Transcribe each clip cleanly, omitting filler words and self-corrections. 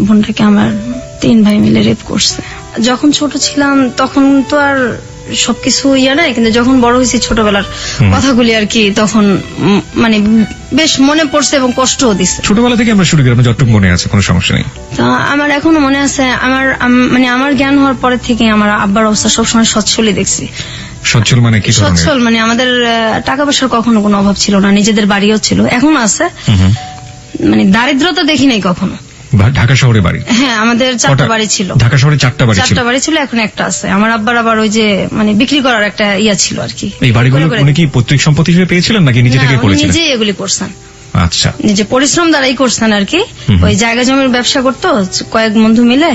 বোনটাকে আমার 3 ভাই মিলে রেপ করছে। যখন ছোট ছিলাম তখন তো আর সবকিছু নাই, কিন্তু যখন বড় হয়েছি ছোটবেলার কথাগুলি আর কি তখন মানে বেশ মনে পড়ছে এবং কষ্টও দিচ্ছে। ছোটবেলা থেকে আমরা শুরু করি, আপনার যতটুকু মনে আছে কোনো সমস্যা নেই? তো আমার এখনো মনে আছে, আমার জ্ঞান হওয়ার পরে থেকে আমার আব্বার অবস্থা সবসময় সচ্ছলই দেখছি। সচ্ছল মানে কি? সচ্ছল মানে আমাদের টাকা পয়সার কখনো কোনো অভাব ছিল না, নিজেদের বাড়িও ছিল, এখনো আছে, মানে দারিদ্রতা দেখি নাই কখনো। ঢাকা শহরে বাড়ি? হ্যাঁ, আমাদের 4টা বাড়ি ছিল। ঢাকা শহরে 4টা বাড়ি ছিল, এখন একটা আছে। আমার আব্বার আবার ওই যে মানে বিক্রি করার একটা ছিল আর কি। এই বাড়িগুলো উনি কি পৈতৃক সম্পত্তি হিসেবে পেয়েছিলেন নাকি নিজে থেকে করেছিলেন? নিজে এগুলি করছেন। আচ্ছা, নিজে পরিশ্রম দ্বারাই করছেন আর কি। ওই জায়গা জমির ব্যবসা করতো কয়েক বন্ধু মিলে,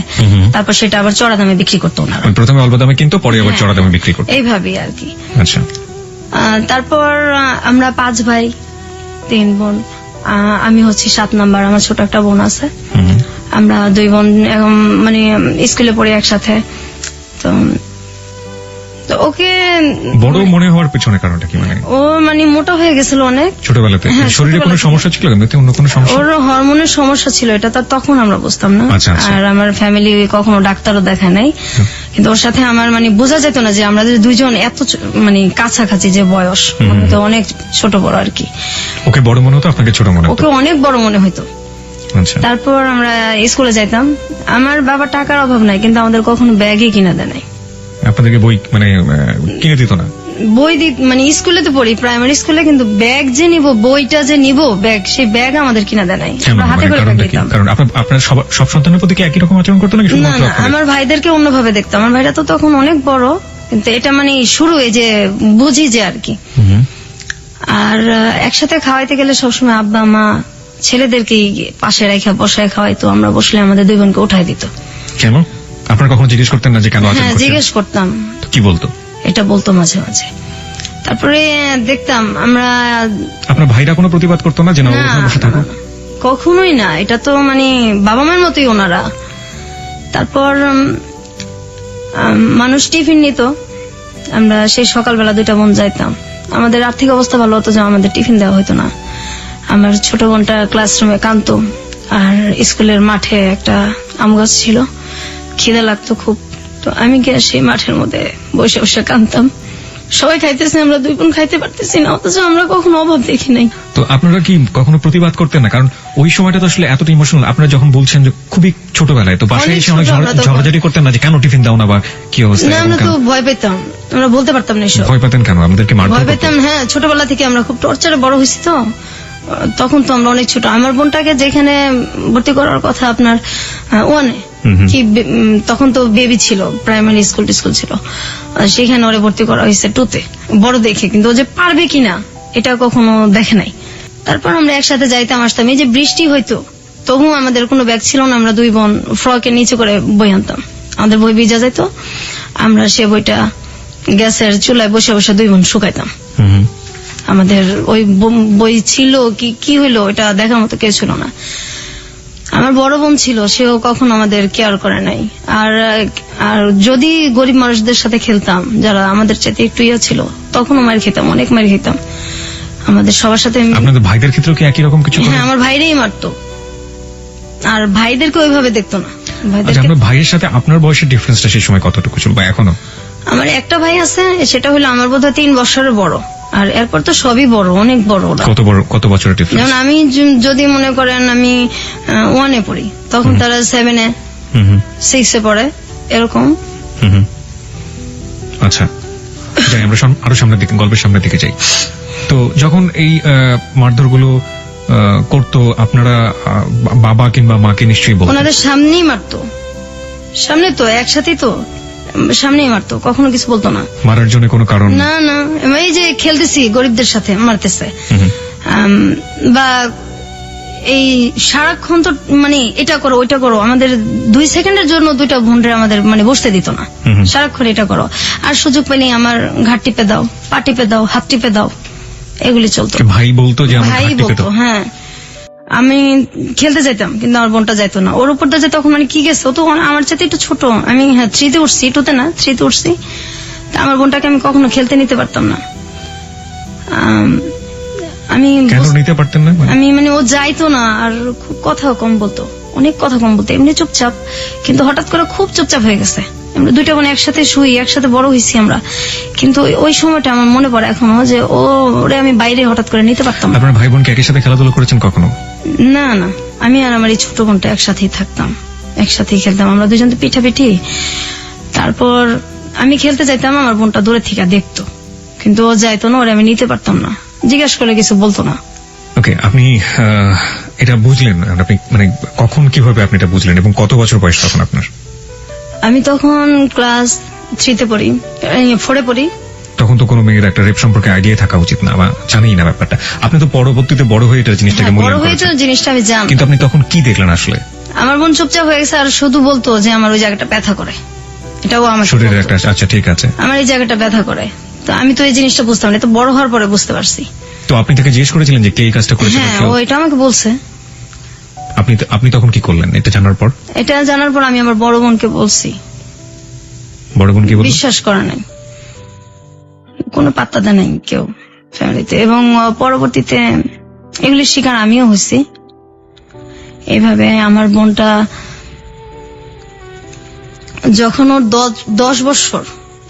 তারপর সেটা আবার চড়া দামে বিক্রি করতো ওনারা। প্রথমে অল্প দামে কিনতো, পরে আবার চড়া দামে বিক্রি করতো, এইভাবেই আর কি। আচ্ছা। তারপর আমরা 5 ভাই 3 বোন, আমি হচ্ছে 7 নাম্বার, আমার ছোট একটা বোন আছে। আমরা 2 বোন মানে স্কুলে পড়ি একসাথে। তো ওকে বড় মনে হওয়ার পেছনে কারণটা কি? মানে ও মানে মোটা হয়ে গেছিল অনেক ছোটবেলাতে। শরীরে কোনো সমস্যা ছিল? অন্য কোনো সমস্যা? ওর হরমোনের সমস্যা ছিল, এটা তার তখন আমরা বুঝতাম না। আর আমার ফ্যামিলি কখনো ডাক্তারও দেখায় নাই, কিন্তু ওর সাথে আমার মানে বোঝা যেত না যে আমরা 2জন এত মানে কাছাকাছি যে বয়স, তো অনেক ছোট বড় আর কি। ওকে বড় মনে হতো, আপনাকে ছোট মনে হতো? ওকে অনেক বড় মনে হতো। তারপর আমরা স্কুলে যাইতাম, আমার বাবা টাকার অভাব নাই, কিন্তু আমাদের কখনো ব্যাগই কিনা দেয় নাই। আপনাদেরকে বই মানে কিনে দিত না? বই মানে স্কুলে তো পড়ি, প্রাইমারি স্কুলে, কিন্তু ব্যাগ যে নিব, বইটা যে নিব, ব্যাগ, সেই ব্যাগ আমাদের কিনা দেয় নাই। আমরা হাতে করে দিতাম। কারণ আপনার সব সন্তানের প্রতি কি একই রকম আচরণ করতো নাকি? না না, আমার ভাইদেরকে অন্যভাবে দেখতাম। আমার ভাইরা তো তখন অনেক বড়, কিন্তু এটা মানে শুরু এই যে বুঝি যে আর কি। আর একসাথে খাওয়াইতে গেলে সবসময় আব্বা মা ছেলেদেরকে পাশে রেখে বসায় খাওয়াইতো, আমরা বসলে আমাদের 2 বোনকে উঠাই দিত। কেন? আপনারা কখনো জিজ্ঞেস করতেন না যে কেন? হ্যাঁ, জিজ্ঞেস করতাম। কি বলতো? এটা বলতো মাঝে মাঝে। তারপরে দেখতাম আমরা। আপনার ভাইরা কোনো প্রতিবাদ করতো না যে না বসে থাকো? কখনোই না, এটা তো মানে বাবা মার মতোই ওনারা। তারপর মানুষ টিফিন নিত, আমরা সেই সকালবেলা 2টা বোন যাইতাম। আমাদের আর্থিক অবস্থা ভালো হতো যে আমাদের টিফিন দেওয়া হতো না। আমার ছোট বোনটা ক্লাসরুমে কাঁদতো, আর স্কুলের মাঠে একটা আম গাছ ছিল, খিদে লাগতো খুব, তো আমি গিয়ে সেই মাঠের মধ্যে বসে বসে কাঁদতাম। সবাই খাইতেছে, আমরা 2 বোন খাইতে পারতেছি না, অথচ আমরা কখনো অভাব দেখি নাই। তো আপনারা কি কখনো প্রতিবাদ করতেন না? কারণ ওই সময়টা তো আসলে এতটা ইমোশনাল। আপনারা যখন বলছেন যে খুবই ছোটবেলায়, তো বাসায় এসে অনেক ঝগড়াঝাটি করতেন না যে কেন টিফিন দাও না বা কি অবস্থা? না, আমরা তো ভয় পেতাম, আমরা বলতে পারতাম না। ভয় পেতেন কেন? আমাদেরকে মারতে ভয় পেতাম। হ্যাঁ, ছোটবেলা থেকে আমরা খুব টর্চারে বড় হয়েছি, তো তখন তো আমরা অনেক ছোট। আমার বোনটাকে যেখানে ভর্তি করার কথা আপনার 1-এ, কি তখন তো বেবি ছিল, প্রাইমারি স্কুল ছিল, সেখানে ওরে ভর্তি করা হয়েছে 2-তে, বড় দেখে, কিন্তু ও যে পারবে কিনা এটা কখনো দেখে নাই। তারপর আমরা একসাথে যাইতাম আসতাম। এই যে বৃষ্টি হইতো, তবু আমাদের কোনো ব্যাগ ছিল না, আমরা 2 বোন ফ্রকের নিচে করে বই আনতাম, আমাদের বই ভিজা যেত, আমরা সে বইটা গ্যাসের চুলায় বসে বসে 2 বোন শুকাইতাম। আমাদের ওই বই ছিল কি হইলো এটা দেখার মতো কেউ ছিল না। আমার বড় বোন ছিল, সেও কখনো আমাদের কেয়ার করে নাই। আর যদি গরিব মানুষদের সাথে খেলতাম, যারা আমাদের চাইতে একটু ছিল, তখনও মার খেতাম, অনেক মার খেতাম আমাদের সবার সাথে। আপনাদের ভাইদের ক্ষেত্রে কি একই রকম কিছু? হ্যাঁ, আমার ভাইরাই মারতো, আর ভাইদেরকে ওইভাবে দেখতো না। আপনার ভাইয়ের সাথে আপনার বয়সের ডিফারেন্সটা সেই সময় কতটুকু ছিল বা এখনো? আমার একটা ভাই আছে, সেটা হলো আমার বোধহয় 3 বছরের বড়, আর এরপর তো সবই বড়, অনেক বড়। কত বছরের ডিফারেন্স? যেমন আমি যদি মনে করেন আমি 1-এ পড়ি, তখন তারা 7-এ 6-এ পড়ে, এরকম। আচ্ছা, যাই আমরা আরো সামনের দিকে, গল্পের সামনের দিকে যাই। তো যখন এই মারধরগুলো করতো, আপনারা বাবা কিংবা মাকে নিশ্চয়ই বলতেন? ওনাদের সামনেই মারতো, সামনে তো একসাথেই তো সামনেই মারতো, কখনো কিছু বলতো না। মারার জন্য কোনো কারণ? না না, এই যে খেলতেছি গরিবদের সাথে মারতেছে, বা এই সারাক্ষণ তো মানে এটা করো ওইটা করো, আমাদের 2 সেকেন্ডের জন্য 2টা বোনরা আমাদের মানে বসতে দিত না, সারাক্ষণ এটা করো। আর সুযোগ পেলে আমার ঘাট টিপে দাও, পা টিপে দাও, হাত টিপে দাও, এগুলি চলতো। ভাই বলতো যে আমার ভাই বলতো, হ্যাঁ। আমি খেলতে যাইতাম, কিন্তু আমার বোনটা যাইতো না। ওর উপরটা যে তখন মানে কি গেছে, ও তো আমার চাইতে একটু ছোট। আমি 3-তে উঠছি, 2-তে না, 3-তে উঠছি। আমার বোনটাকে আমি কখনো খেলতে নিতে পারতাম না। আমি কেন নিতে পারতেন না? আমি মানে ও যাইতো না, আর খুব কথাও কম বলতো। অনেক কথা কম বলতো, এমনি চুপচাপ, কিন্তু হঠাৎ করে খুব চুপচাপ হয়ে গেছে। আমরা দুইটা বোন একসাথে শুই, একসাথে বড় হয়েছি আমরা, কিন্তু ওই সময়টা আমার মনে পড়ে এখনো যে ওরে আমি বাইরে হঠাৎ করে নিতে পারতাম না। আপনার ভাই বোন কি একই সাথে খেলাধুলা করেছেন কখনো? না না, আমি আর আমার এই ছোট বোনটা একসাথেই থাকতাম, একসাথেই খেলতাম, আমরা দুজন তো পিঠাপিঠি। তারপর আমি খেলতে যাইতাম, আমার বোনটা দূরে থেকে দেখতো, কিন্তু ও যাইতো না, ওরে আমি নিতে পারতাম না, জিজ্ঞাসা করলে কিছু বলতো না। ওকে, আপনি এটা বুঝলেন, আপনি মানে কখন কিভাবে আপনি এটা বুঝলেন এবং কত বছর বয়স তখন আপনার? আমি তখন ক্লাস 3-তে পড়ি, 4-এ পড়ি। তখন তো কোনো মেয়ের একটা রেপ সম্পর্কে আইডিয়া থাকা উচিত না বা জানেই না ব্যাপারটা। আপনি তো পরবর্তীতে বড় হয়ে এটা জিনিসটাকে হ্যাঁ, বড় মূল্যায়ন হয়ে তো করেছেন, জিনিসটা আমি জানি, কিন্তু আপনি তখন কি দেখলেন আসলে? আমার বোন চুপচাপ হয়ে গেছে আর শুধু বলতো যে আমার ওই জায়গাটা ব্যথা করে, এটাও আমার শরীরের একটা, আচ্ছা ঠিক আছে, আমার এই জায়গাটা ব্যথা করে। তো আমি তো এই জিনিসটা বুঝতাম না, তো বড় হওয়ার পরে বুঝতে পারছি। তো আপনি তাকে জিজ্ঞেস করেছিলেন যে কে এই কাজটা করেছে? হ্যাঁ, ও এটা আমাকে বলছে। আপনি তখন কি করলেন এটা জানার পর? এটা জানার পর আমি আমার বড় বোনকে বলছি, বড় বোন কি বলল? বিশ্বাস করা নাই, কোনো পাত্তা দেয় নাই কেউ ফ্যামিলিতে। এবং পরবর্তীতে এগুলির শিকার আমিও হয়েছি। এইভাবে আমার বোনটা যখন ওর 10 বছর,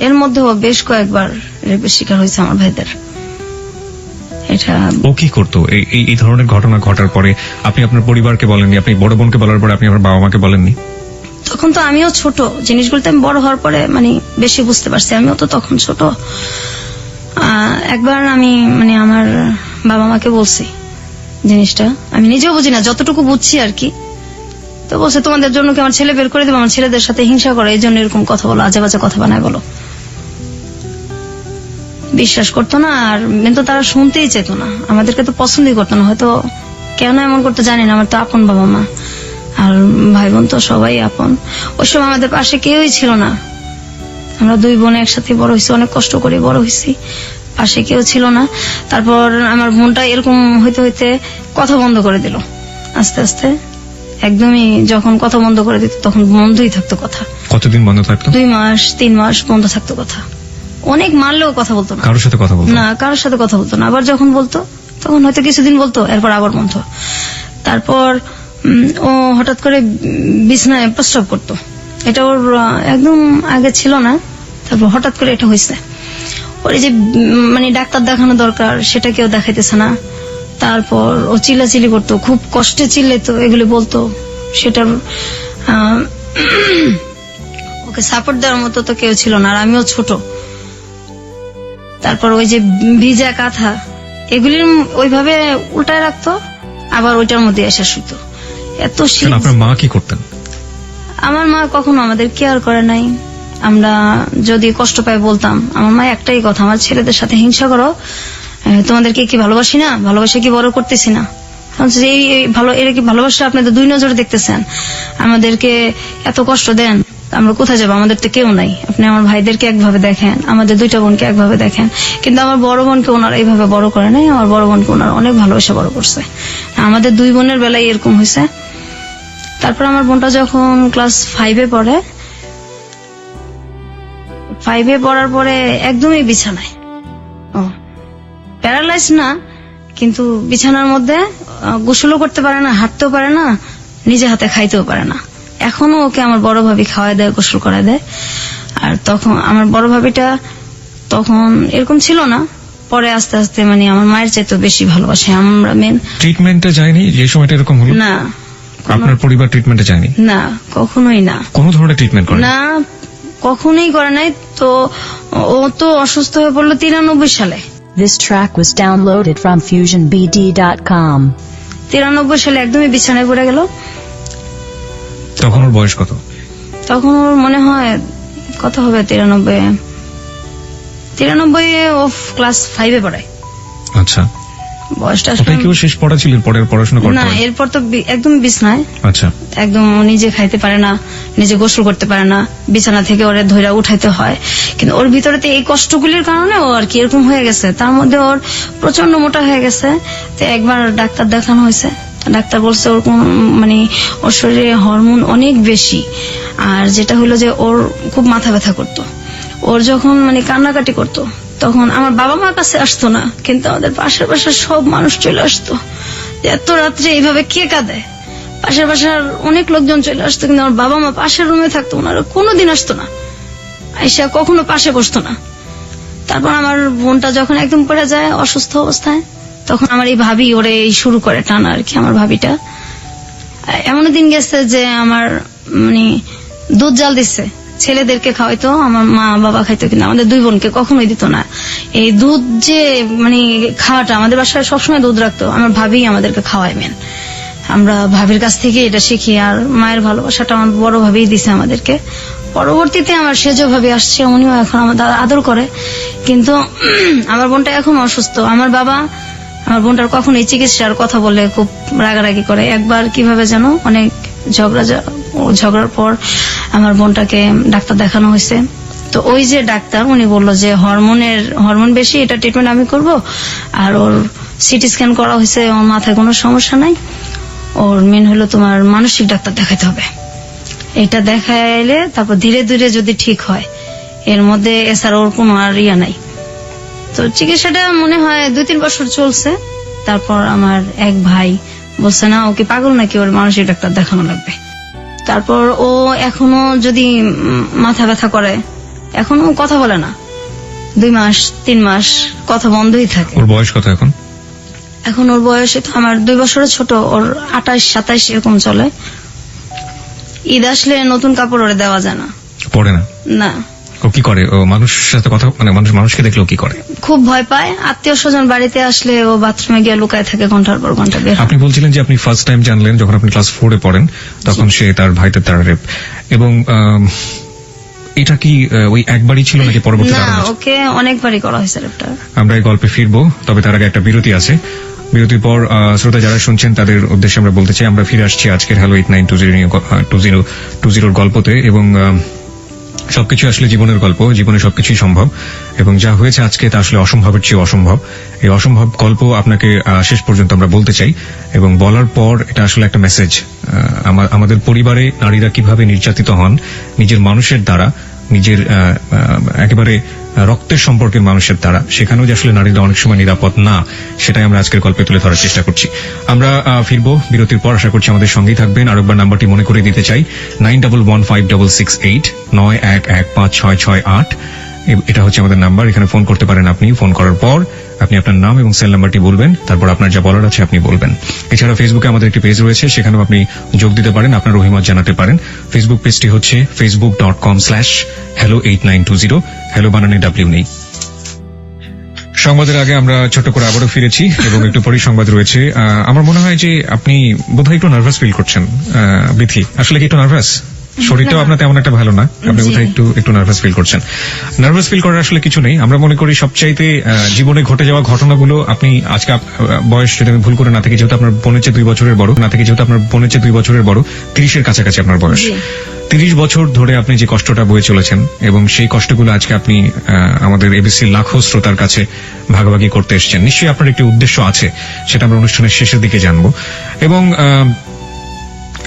এর মধ্যে ও বেশ কয়েকবার রেপের শিকার হয়েছে আমার ভাইদের। এটা ও কি করতো এই ধরনের ঘটনা ঘটার পরে? আপনি আপনার পরিবারকে বলেননি, আপনি বড় বোনকে বলার পরে আপনি আপনার বাবা মাকে বলেননি? তখন তো আমিও ছোট, জিনিসগুলো তো আমি বড় হওয়ার পরে মানে বেশি বুঝতে পারছি, আমিও তো তখন ছোট। একবার আমি মানে আমার বাবা মাকে বলছি জিনিসটা, আমি নিজেও বুঝি না, যতটুকু বুঝছি আর কি। তো বলছে তোমাদের জন্য কি আমার ছেলে বের করে দেবো, আমার ছেলেদের সাথে হিংসা করে, এই জন্য এরকম কথা বলো, আজে বাজে কথা বানায় বলো। বিশ্বাস করতো না, আর কিন্তু তারা শুনতেই চেত না, আমাদেরকে তো পছন্দই করতো না, হয়তো কেন এমন করতে জানি না। আমার তো আপন বাবা মা আর ভাই বোন তো সবাই আপন। ওই সময় আমাদের পাশে কেউই ছিল না, আমরা 2 বোন একসাথে বড় হয়েছি, অনেক কষ্ট করে বড় হয়েছি, পাশে কেউ ছিল না। তারপর আমার বোনটা এরকম হইতে হইতে কথা বন্ধ করে দিল আস্তে আস্তে, একদমই যখন কথা বন্ধ করে দিত তখন বন্ধই থাকতো কথা। কতদিন বন্ধ থাকতো? 2 মাস 3 মাস বন্ধ থাকতো কথা, অনেক মারলেও কথা বলতো না, কারোর সাথে কথা বলতো না, কারোর সাথে কথা বলতো না। আবার যখন বলতো তখন হয়তো কিছুদিন বলতো, এরপর আবার বন্ধ। তারপর ও হঠাৎ করে বিছনায় প্রস্রাব করতো, এটা ওর একদম আগে ছিল না, তারপর হঠাৎ করে এটা হয়েছে। ওর এই যে মানে ডাক্তার দেখানো দরকার সেটা কেউ দেখাইতেছে না। তারপর ও চিল্লাচিল্লি করতো, খুব কষ্টে চিল্লাইতো, এগুলি বলতো। সেটার ওকে সাপোর্ট দেওয়ার মতো তো কেউ ছিল না, আর আমিও ছোট। তারপর ওই যে ভিজা কাঁথা এগুলির ওইভাবে উল্টায় রাখতো, আবার ওইটার মধ্যে এসে শুতো। এত শীত। আপনার মা কি করতেন? আমার মা কখনো আমাদের কেয়ার করে নাই, আমরা যদি কষ্ট পাই বলতাম। আমার মা একটাই কথা, আমার ছেলেদের সাথে হিংসা করো, তোমাদেরকে কি ভালোবাসি না, ভালোবাসা কি বড় করতেছি না, এই ভালো এরা কি ভালোবাসা আপনাদের 2 নজরে দেখতেছেন, আমাদেরকে এত কষ্ট দেন, আমরা কোথায় যাবো, আমাদের তো কেউ নাই, আপনি আমার ভাইদেরকে একভাবে দেখেন, আমাদের 2টা বোনকে একভাবে দেখেন। কিন্তু আমার বড় বোনকে ওনারা এইভাবে বড় করে নাই, আমার বড় বোনকে ওনারা অনেক ভালোবাসা বড় করছে। আমাদের 2 বোনের বেলায় এরকম হয়েছে। তারপর আমার বোনটা যখন ক্লাস 5-এ পড়ে, 5-এ পড়ার পরে একদমই বিছানায়, প্যারালাইজ না, কিন্তু বিছানার মধ্যে গোসলও করতে পারে না, হাঁটতেও পারে না, নিজে হাতে খাইতেও পারে না। এখনো ওকে আমার বড় ভাবি খাওয়াই দেয়, গোসল করায় দেয়। আর তখন আমার বড় ভাবিটা তখন এরকম ছিল না, পরে আস্তে আস্তে মানে আমার মায়ের চাইতে বেশি ভালোবাসে। আমরা মেন ট্রিটমেন্টে যায়নি যে সময়টা এরকম হলো? না, আপনার পরিবার ট্রিটমেন্টে যায়নি? না, কখনোই না, কোন ধরনের ট্রিটমেন্ট করে না, কখনোই করে নাই। তো ও তো অসুস্থ হয়ে পড়লো 93 সালে। This track was downloaded from FusionBD.com. 93 সালে একদমই বিছানায় পড়ে গেল। তখন ওর বয়স কত? তখন ওর মনে হয় কত হবে, 93 ও ক্লাস 5-এ পড়ে। আচ্ছা, বয়সটা ওটাই কি ও শেষ পড়া ছিল? পরের পড়াশোনা করতে না, হয়? এরপর তো একদম বিছনায়। আচ্ছা, একদম নিজে খাইতে পারে না, নিজে গোসল করতে পারে না, বিছানা থেকে ওরে ধইরা উঠাইতে হয়। কিন্তু ওর ভিতরে তো এই কষ্টগুলির কারণে ও আর কি এরকম হয়ে গেছে। তার মধ্যে ওর প্রচন্ড মোটা হয়ে গেছে। তো একবার ডাক্তার দেখানো হয়েছে, ডাক্তার বলছে ওর মানে ওর শরীরে হরমোন অনেক বেশি। আর যেটা হলো যে ওর খুব মাথা ব্যথা করতো, ওর যখন মানে কান্নাকাটি করতো তখন আমার বাবা মার কাছে আসতো না, কিন্তু আমাদের পাশের সব মানুষ চলে আসতো। এত রাত্রে এইভাবে কে কাঁদে, পাশের বাসার অনেক লোকজন চলে আসতো, কিন্তু আমার বাবা মা পাশের রুমে থাকতো, ওনারা কোনোদিন আসতো না, আইসা কখনো পাশে বসতো না। তারপর আমার বোনটা যখন একদম পড়ে যায় অসুস্থ অবস্থায়, তখন আমার এই ভাবি ওরে এই শুরু করে টানা আর কি। আমার ভাবিটা এমন দিন গেছে যে আমার মানে দুধ জাল দিচ্ছে, ছেলেদেরকে খাওয়াইতো, আমার মা বাবা খাইতো, কিন্তু আমাদের দুই বোনকে কখনোই দিত না। এই দুধ যে মানে খাওয়াটা, আমাদের বাসায় সবসময় দুধ রাখতো, আমার ভাবি আমাদেরকে খাওয়াই মেন। আমরা ভাবির কাছ থেকে এটা শিখি, আর মায়ের ভালোবাসাটা আমার বড় ভাবেই দিছে আমাদেরকে। পরবর্তীতে আমার সেজো ভাবি আসছে, উনিও এখন আমাদের আদর করে, কিন্তু আমার বোনটা এখন অসুস্থ। আমার বাবা আমার বোনটার কখনোই চিকিৎসার কথা বলে খুব রাগারাগি করে। একবার কিভাবে যেন অনেক ঝগড়ার পর আমার বোনটাকে ডাক্তার দেখানো হয়েছে। তো ওই যে ডাক্তার উনি বললো যে হরমোন বেশি, এটা ট্রিটমেন্ট আমি করব, আর ওর সিটি স্ক্যান করা হয়েছে, ওর মাথায় কোনো সমস্যা নাই, ওর মেন হলো তোমার মানসিক ডাক্তার দেখাতে হবে। এটা দেখাইলে তারপর ধীরে ধীরে যদি ঠিক হয়, এর মধ্যে এছাড়া ওর কোনো আর ইয়া নাই। তো চিকিৎসাটা মনে হয় 2-3 বছর চলছে। তারপর আমার এক ভাই বলছে না ওকে পাগল নাকি, ওর মানসিক ডাক্তার দেখানো লাগবে। তারপর ও এখনো যদি মাথা ব্যথা করে, এখনো কথা বলে না, 2 মাস 3 মাস কথা বন্ধই থাকে। ওর বয়স কত এখন? এখন ওর বয়স তো আমার 2 বছরের ছোট, ওর 28-27 এরকম চলে। ঈদ আসলে নতুন কাপড় ওরে দেওয়া যায় না, পড়ে না? না। ও কি করে? ও মানুষের সাথে কথা মানে মানুষকে দেখলে ও কি করে? খুব ভয় পায়। আত্মীয় স্বজন বাড়িতে আসলে ও বাথরুমে গিয়ে লুকায় থাকে ঘন্টার পর ঘন্টা বের হয়। আপনি বলছিলেন যে আপনি ফার্স্ট টাইম জানলেন যখন আপনি ক্লাস 4 এ পড়েন, তখন সে তার ভাইদের দ্বারা রেপ, এবং এটা কি ওই একবারই ছিল নাকি পরবর্তীতে না, আরো হয়েছে? ওকে অনেকবারই করা হয়েছে রেপটা। আমরা এই গল্পে ফিরবো, তবে তার আগে একটা বিরতি আছে। বিরতির পর শ্রোতা যারা শুনছেন তাদের উদ্দেশ্যে আমরা বলতে চাই, আমরা ফিরে আসছি আজকের হ্যালো 8920 গল্পতে, এবং সবকিছু আসলে জীবনের গল্প, জীবনে সবকিছুই সম্ভব, এবং যা হয়েছে আজকে তা আসলে অসম্ভবের চেয়ে অসম্ভব। এই অসম্ভব গল্প আপনাকে শেষ পর্যন্ত আমরা বলতে চাই, এবং বলার পর এটা আসলে একটা মেসেজ। আমাদের পরিবারে নারীরা কিভাবে নির্যাতিত হন নিজের মানুষের দ্বারা, নিজের একেবারে রক্তের সম্পর্কের মানুষের দ্বারা, সেখানেও যে আসলে নারীরা অনেক সময় নিরাপদ না, সেটাই আমরা আজকের গল্পে তুলে ধরার চেষ্টা করছি। আমরা ফিরবো বিরতির পর, আশা করছি আমাদের সঙ্গেই থাকবেন। আরেকবার নাম্বারটি মনে করে দিতে চাই, 91156689115668। এটা হচ্ছে আমাদের নাম্বার, এখানে ফোন করতে পারেন আপনি। ফোন করার পর আপনি আপনার নাম এবং সেল নাম্বারটি বলবেন, তারপর আপনার যা বলার আছে আপনি বলবেন। এছাড়া ফেসবুকে আমাদের একটি পেজ রয়েছে, সেখানেও আপনি যোগ দিতে পারেন, আপনার অভিমত জানাতে পারেন। ফেসবুক পেজটি হচ্ছে facebook.com/hello8920, হ্যালো বানানে ডাব্লিউ নেই। সংবাদের আগে আমরা ছোট করে আবারও ফিরেছি, এবং একটু পরেই সংবাদ রয়েছে। আমার মনে হয় যে আপনি বোধহয় একটু নার্ভাস ফিল করছেন বিথি। আসলে কি একটু নার্ভাস? শরীরটাও আপনার তেমন একটা ভালো না, আপনি বোধহয় একটু নার্ভাস ফিল করছেন। নার্ভাস ফিল করার আসলে কিছু নেই। আমরা মনে করি সবচাইতে জীবনে ঘটে যাওয়া ঘটনাগুলো, আপনি আজকে বয়স যদি আমি ভুল করে না থাকি, যেহেতু আপনার বোনের চেয়ে 2 বছরের বড়, 30-এর কাছাকাছি আপনার বয়স। 30 বছর ধরে আপনি যে কষ্টটা বয়ে চলেছেন, এবং সেই কষ্টগুলো আজকে আপনি আমাদের এবিসি লাখো শ্রোতার কাছে ভাগাভাগি করতে এসেছেন। নিশ্চয়ই আপনার একটি উদ্দেশ্য আছে, সেটা আমরা অনুষ্ঠানের শেষের দিকে জানবো। এবং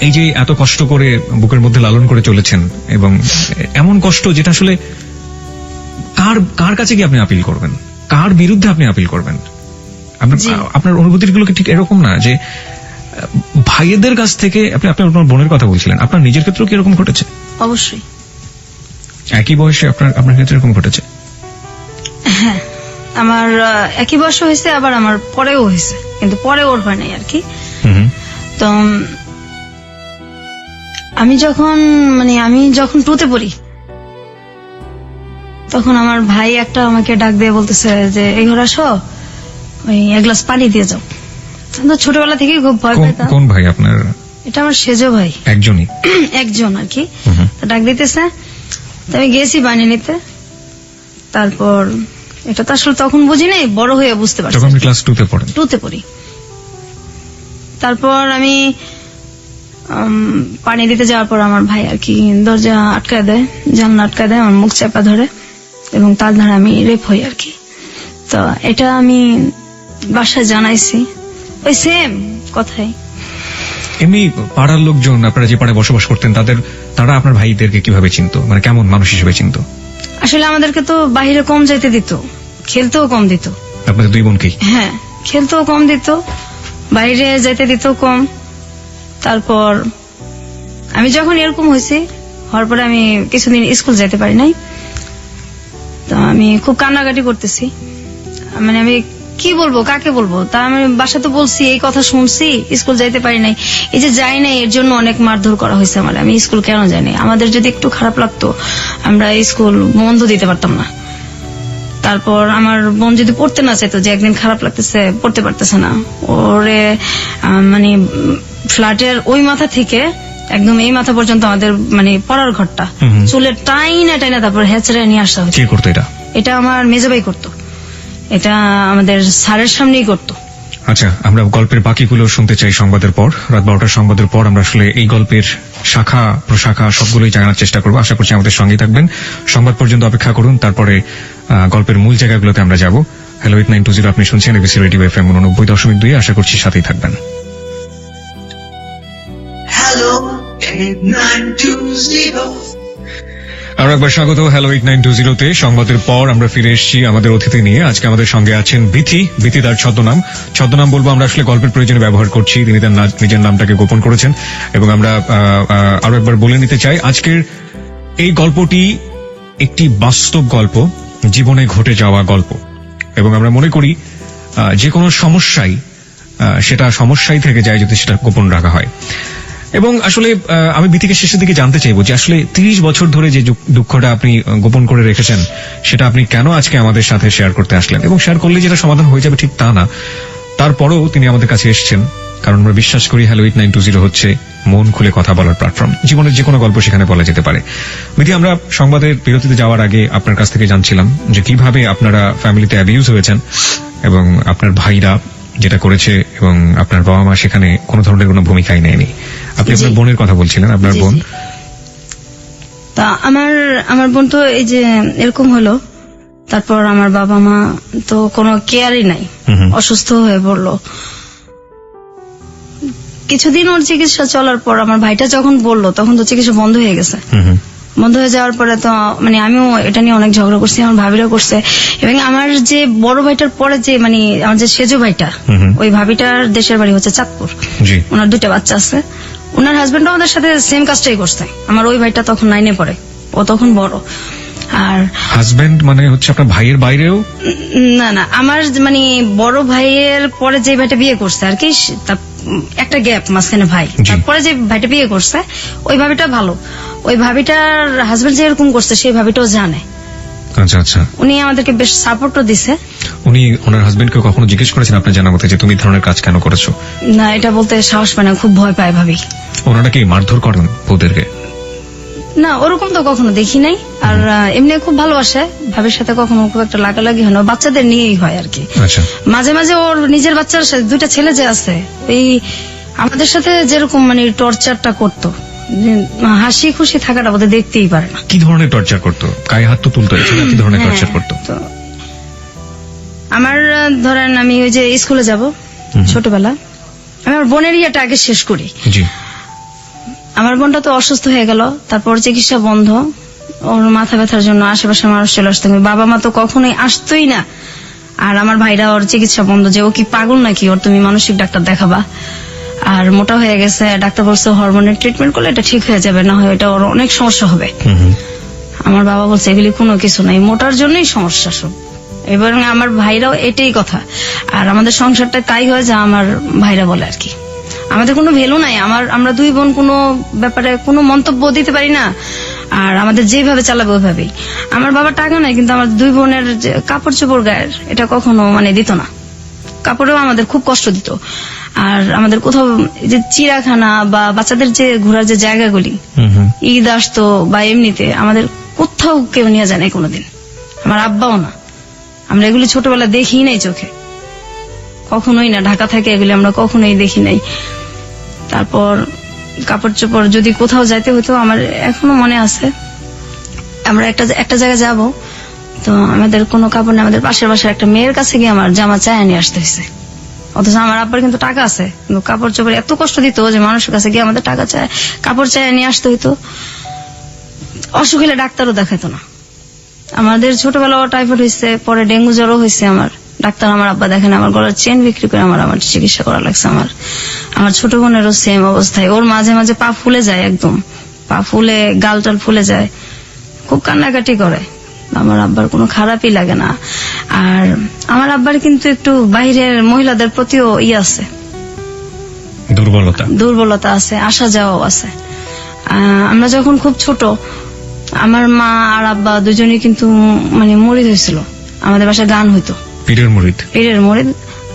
এই যে এত কষ্ট করে বুকের মধ্যে লালন করে চলেছেন, এবং এমন কষ্ট যেটা আসলে কার কাছে কি আপনি আপিল করবেন, কার বিরুদ্ধে আপনি আপিল করবেন? আপনার অনুভূতিগুলো কি ঠিক এরকম না যে ভাইয়েদের কাছ থেকে? আপনি আপনার বোনের কথা বলছিলেন, আপনার নিজের ক্ষেত্রেও কি এরকম ঘটেছে? অবশ্যই। একই বয়সে আপনার ক্ষেত্রে এরকম ঘটেছে? হ্যাঁ, আমার একই বয়স হয়েছে, আবার আমার পরেও হয়েছে, কিন্তু পরে ওর হয় নাই আর কি। তো আমি যখন 2তে পড়ি, তখন আমার ভাই একটা আমাকে ডাক দিয়ে বলতেছে যে এই ঘরে আসো, ওই 1 গ্লাস পানি দিয়ে যাও। তো ছোটবেলা থেকেই খুব ভয় পেতাম। কোন ভাই আপনার? এটা আমার সেজো ভাই। একজনই? একজন আর কি। ডাক দিতেছে, তো আমি গেছি পানি নিতে। তারপর এটা তো আসলে তখন বুঝি নাই, বড় হয়ে বুঝতে পারছি। তখন ক্লাস 2তে পড়েন? 2তে পড়ি। তারপর আমি পানি দিতে যাওয়ার পর আমার ভাই আর কি দরজা আটকায় দেয়, জানলা আটকায় দেয়, আমার মুখ চাপা ধরে, এবং তার ধারে আমি রেপ হই আর কি। তো এটা আমি বাসায় জানাইছি, ওই সেম কথাই। এমনি পাড়ার লোকজন, আপনারা যে পাড়ায় বসবাস করতেন, তারা আপনার ভাইদেরকে কিভাবে চিনতো, মানে কেমন মানুষ হিসেবে চিনতো? আসলে আমাদেরকে তো বাহিরে কম যাইতে দিত, খেলতেও কম দিত। আপনাদের 2 বোনকেই? হ্যাঁ, খেলতেও কম দিত, বাইরে যাইতে দিত কম। তারপর আমি যখন এরকম হয়েছি হওয়ার পরে আমি কিছুদিন স্কুল যেতে পারি নাই। তো আমি খুব কান্নাকাটি করতেছি, মানে আমি কি বলবো, কাকে বলবো। তা আমি বাসাতে বলছি, এই কথা শুনছি, স্কুল যাইতে পারি নাই। এই যে যাই নাই এর জন্য অনেক মারধর করা হয়েছে আমার। আমি স্কুল কেন যাই নাই, আমাদের যদি একটু খারাপ লাগতো আমরা স্কুল বন্ধ দিতে পারতাম না। তারপর আমার বোন যদি পড়তে না চাইতো, যে একদিন খারাপ লাগতেছে পড়তে পারতেছে না, ওরে মানে ফ্ল্যাটের ওই মাথা থেকে একদম এই মাথা পর্যন্ত আমাদের মানে পড়ার ঘরটা চুলের টাইনা টাইনা তারপর হেঁচড়ে নিয়ে আসা হতো। কে করতো এটা? এটা আমার মেজবাই করতো, এটা আমাদের স্যারের সামনেই করতো। আচ্ছা, আমরা গল্পের বাকিগুলো শুনতে চাই সংবাদের পর। রাত 12টার সংবাদের পর আমরা আসলে এই গল্পের শাখা প্রশাখা সবগুলোই জানার চেষ্টা করবো। আশা করছি আমাদের সঙ্গেই থাকবেন, সংবাদ পর্যন্ত অপেক্ষা করুন, তারপরে গল্পের মূল জায়গাগুলোতে আমরা যাব। হ্যালো 8920, আপনি শুনছেন এবিসি রেডিও FM 90.2। আশা করছি সাথেই থাকবেন। Hello 8920. আর একবার স্বাগত হ্যালো 8920-তে। সংবাদের পর আমরা ফিরে এসেছি আমাদের অতিথি নিয়ে। আজকে আমাদের সঙ্গে আছেন বিথি। বিথি তার ছদ্মনাম বলবো আমরা আসলে গল্পের প্রয়োজনে ব্যবহার করছি, তিনি তার নিজের নামটাকে গোপন করেছেন। এবং আমরা আরো একবার বলে নিতে চাই, আজকের এই গল্পটি একটি বাস্তব গল্প, জীবনে ঘটে যাওয়া গল্প। এবং আমরা মনে করি যে কোনো সমস্যাই সেটা সমস্যাই থেকে যায় যদি সেটা গোপন রাখা হয়। এবং আসলে আমি বিথিকে শেষের দিকে জানতে চাইবো যে আসলে 30 বছর ধরে যে দুঃখটা আপনি গোপন করে রেখেছেন সেটা আপনি কেন আজকে আমাদের সাথে শেয়ার করতে আসলেন, এবং শেয়ার করলে যেটা সমাধান হয়ে যাবে ঠিক তা না, তারপরেও তিনি আমাদের কাছে এসেছেন। কারণ আমরা বিশ্বাস করি হ্যালো 8920 হচ্ছে মন খুলে কথা বলার প্ল্যাটফর্ম। জীবনের যে কোনো গল্প সেখানে বলা যেতে পারে। বিথি, আমরা সংবাদের বিরতিতে যাওয়ার আগে আপনার কাছ থেকে জানছিলাম যে কিভাবে আপনারা ফ্যামিলিতে অ্যাবিউজ হয়েছেন এবং আপনার ভাইরা যেটা করেছে এবং আপনার বাবা মা সেখানে কোনো ধরনের কোনো ভূমিকাই নেয়নি। আপনি আপনার বোনের কথা বলছিলেন, আপনার বোন। তা আমার বোন তো এই যে এরকম হলো, তারপর আমার বাবা মা তো কোনো কেয়ারই নাই, অসুস্থ হয়ে পড়লো। কিছুদিন ওর চিকিৎসা চলার পর আমার ভাইটা যখন বললো তখন তো চিকিৎসা বন্ধ হয়ে গেছে। বন্ধ হয়ে যাওয়ার পরে তো মানে আমিও এটা নিয়ে অনেক ঝগড়া করছি, আমার ভাবিরা করছে। এবং আমার যে বড় ভাইটার পরে যে মানে আমার যে সেজো ভাইটা, ওই ভাবিটার দেশের বাড়ি হচ্ছে চাঁদপুর, ওনার 2টা বাচ্চা আছে। ওনার হাজবেন্ড আমাদের সাথে সেম কাজটাই করছে। আমার ওই ভাইটা তখন 9-এ পড়ে, ও তখন বড়। আর হাজবেন্ড মানে হচ্ছে আপনার ভাইয়ের বাইরেও? না, আমার মানে বড় ভাইয়ের পরে যে ভাইটা বিয়ে করছে আর কি, একটা গ্যাপ মাঝখানে ভাই, তারপরে যে ভাইটা বিয়ে করছে ওই ভাবিটা ভালো। ওই ভাবিটার হাজবেন্ড যে এরকম করছে সেই ভাবিটাও জানে। আচ্ছা আচ্ছা, উনি আমাদেরকে বেশ সাপোর্টও দিছে। উনি ওনার হাজবেন্ডকে কখনো জিজ্ঞেস করেছেন আপনার জানা মতে যে তুমি ধরনের কাজ কেন করেছো? না, এটা বলতে সাহস পায় না, খুব ভয় পায় ভাবি। ওনারা কি মারধর করেন বউদেরকে? না, ওরকম তো কখনো দেখি নাই। আর এমনি খুব ভালোবাসে, ভাবির সাথে কখনো খুব একটা লাগালাগি হয় না, বাচ্চাদের নিয়েই হয় আর কি। আচ্ছা, মাঝে মাঝে ওর নিজের বাচ্চার সাথে 2টা ছেলে যে আছে, এই আমাদের সাথে যেরকম মানে টর্চারটা করতো, হাসি খুশি থাকাটা বোধহয় দেখতেই পারে না। কি ধরনের টর্চার করতো? গায়ে হাত তো তুলতো, কি ধরনের টর্চার করতো? তো আমার ধরেন আমি ওই যে স্কুলে যাব ছোটবেলা, আমি আমার বোনের ইয়েটা আগে শেষ করি। জি, আমার বোনটা তো অসুস্থ হয়ে গেল, তারপর চিকিৎসা বন্ধ, ওর মাথা ব্যথার জন্য আশেপাশে মানুষ চলে আসতো, বাবা মা তো কখনোই আসতোই না। আর আমার ভাইরা ওর চিকিৎসা বন্ধ, যে ও কি পাগল নাকি, ওর তুমি মানসিক ডাক্তার দেখাবা। আর মোটা হয়ে গেছে, ডাক্তার বলছে হরমোনের ট্রিটমেন্ট করলে এটা ঠিক হয়ে যাবে, না হয় এটা ওর অনেক সমস্যা হবে। আমার বাবা বলছে এগুলি কোনো কিছু নাই, মোটার জন্যই সমস্যা সব। এবার আমার ভাইরাও এটাই কথা। আর আমাদের সংসারটা তাই হয় যা আমার ভাইরা বলে আর কি। আমাদের কোনো ভ্যালু নাই, আমরা 2 বোন কোনো ব্যাপারে কোনো মন্তব্য দিতে পারি না। আর আমাদের যেভাবে চালাবে ওইভাবেই। আমার বাবা টাকা নাই, কিন্তু আমার 2 বোনের যে কাপড় চোপড় গায়ের এটা কখনো মানে দিত না, কাপড়েও আমাদের খুব কষ্ট দিত। আর আমাদের কোথাও যে চিড়াখানা বা বাচ্চাদের যে ঘোরার যে জায়গাগুলি, ঈদ আসতো বা এমনিতে আমাদের কোথাও কেউ নিয়ে যায় নাই কোনোদিন, আমার আব্বাও না। আমরা এগুলি ছোটবেলা দেখি নাই চোখে, কখনোই না। ঢাকা থেকে এগুলি আমরা কখনোই দেখি নাই। তারপর কাপড় চোপড় যদি কোথাও যাইতে হতো, আমার এখনো মনে আছে, আমরা একটা জায়গায় যাব, তো আমাদের কোনো কাপড় নেই, আমাদের পাশের বাসার একটা মেয়ের কাছে গিয়ে আমার জামা চায় নিয়ে আসতে হয়েছে। অথচ আমার আব্বার কিন্তু টাকা আছে, কিন্তু কাপড় চোপড় এত কষ্ট দিত যে মানুষের কাছে গিয়ে আমাদের টাকা চায়, কাপড় চায় নিয়ে আসতে হইতো। অসুখ হলে ডাক্তারও দেখাইতো না। আমাদের ছোটবেলা টাইফয়েড হয়েছে, পরে ডেঙ্গু জ্বরও হয়েছে আমার, ডাক্তার আমার আব্বা দেখেন, আমার গলার চেন বিক্রি করে আমার চিকিৎসা করা লাগছে। আমার ছোট বোনেরও সেম অবস্থায়, ওর মাঝে মাঝে পা ফুলে যায়, একদম পা ফুলে, গাল টাল ফুলে যায়, খুব কান্নাকাটি করে। আমার আব্বার কোনো খারাপই লাগে না। আর আমার আব্বার কিন্তু একটু বাইরের মহিলাদের প্রতিও আছে, দুর্বলতা আছে, আসা যাওয়াও আছে। আমরা যখন খুব ছোট, আমার মা আর আব্বা দুজনেই কিন্তু মানে মরিদ হয়েছিল। আমাদের বাসায় গান হইতো, পীরের মরিদ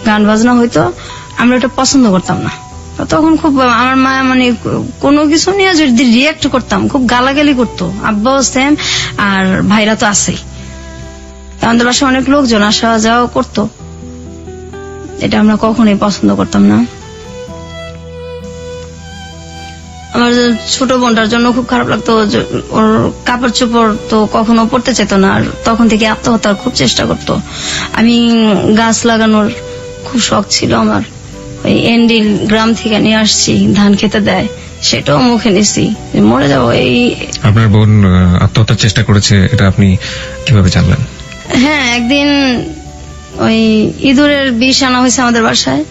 গান বাজনা হইতো, আমরা এটা পছন্দ করতাম না। তখন খুব আমার মা মানে কোনো কিছু নিয়ে যদি রিয়াক্ট করতাম খুব গালাগালি করতো, আব্বাও সেম, আর ভাইরা তো আছেই। আমাদের বাসায় অনেক লোকজন আসা যাওয়া করতো, এটা আমরা কখনোই পছন্দ করতাম না। আমার ছোট বোনটার জন্য খুব খারাপ লাগতো, ওর কাপড় চোপড় তো কখনো পড়তে চেত না, আর তখন থেকে আত্মহত্যার খুব চেষ্টা করতো। আমি গাছ লাগানোর খুব শখ ছিল আমার, ওই এন্ডিল গ্রাম থেকে নিয়ে আসছি, ধান খেতে দেয়, সেটাও মুখে নিছি, মরে যাবো। এই আপনার বোন আত্মহত্যার চেষ্টা করেছে, এটা আপনি কিভাবে জানলেন? হ্যাঁ, একদিন ওই ইঁদুরের বিষ আনা হয়েছে আমাদের বাসায়,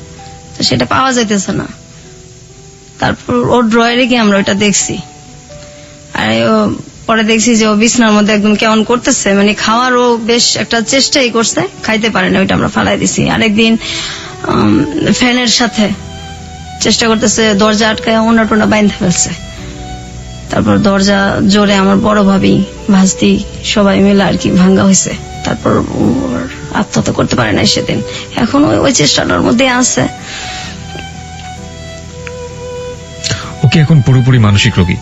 তো সেটা পাওয়া যাইতেছে না। তারপর ওর ড্রয়ারে গিয়ে আমরা ওইটা দেখছি, আর পরে দেখছি যে ও বিছনার মধ্যে একদম কেমন করতেছে, মানে খাওয়ারও বেশ একটা চেষ্টাই করছে, খাইতে পারে না, ওইটা আমরা ফালাই দিছি। আরেকদিন ফ্যানের সাথে চেষ্টা করতেছে, দরজা আটকায় ওনা টোনা বাইন্ধে ফেলছে। তারপর দরজা জোরে আমার বড় ভাবি, ভাস্তি সবাই মিলে আর কি ভাঙ্গা হয়েছে। তারপর আত্মহত্যা করতে পারে না সেদিন, এখন ওই চেষ্টাটার মধ্যে আছে। ওকে এখন পুরোপুরি মানসিক রোগী?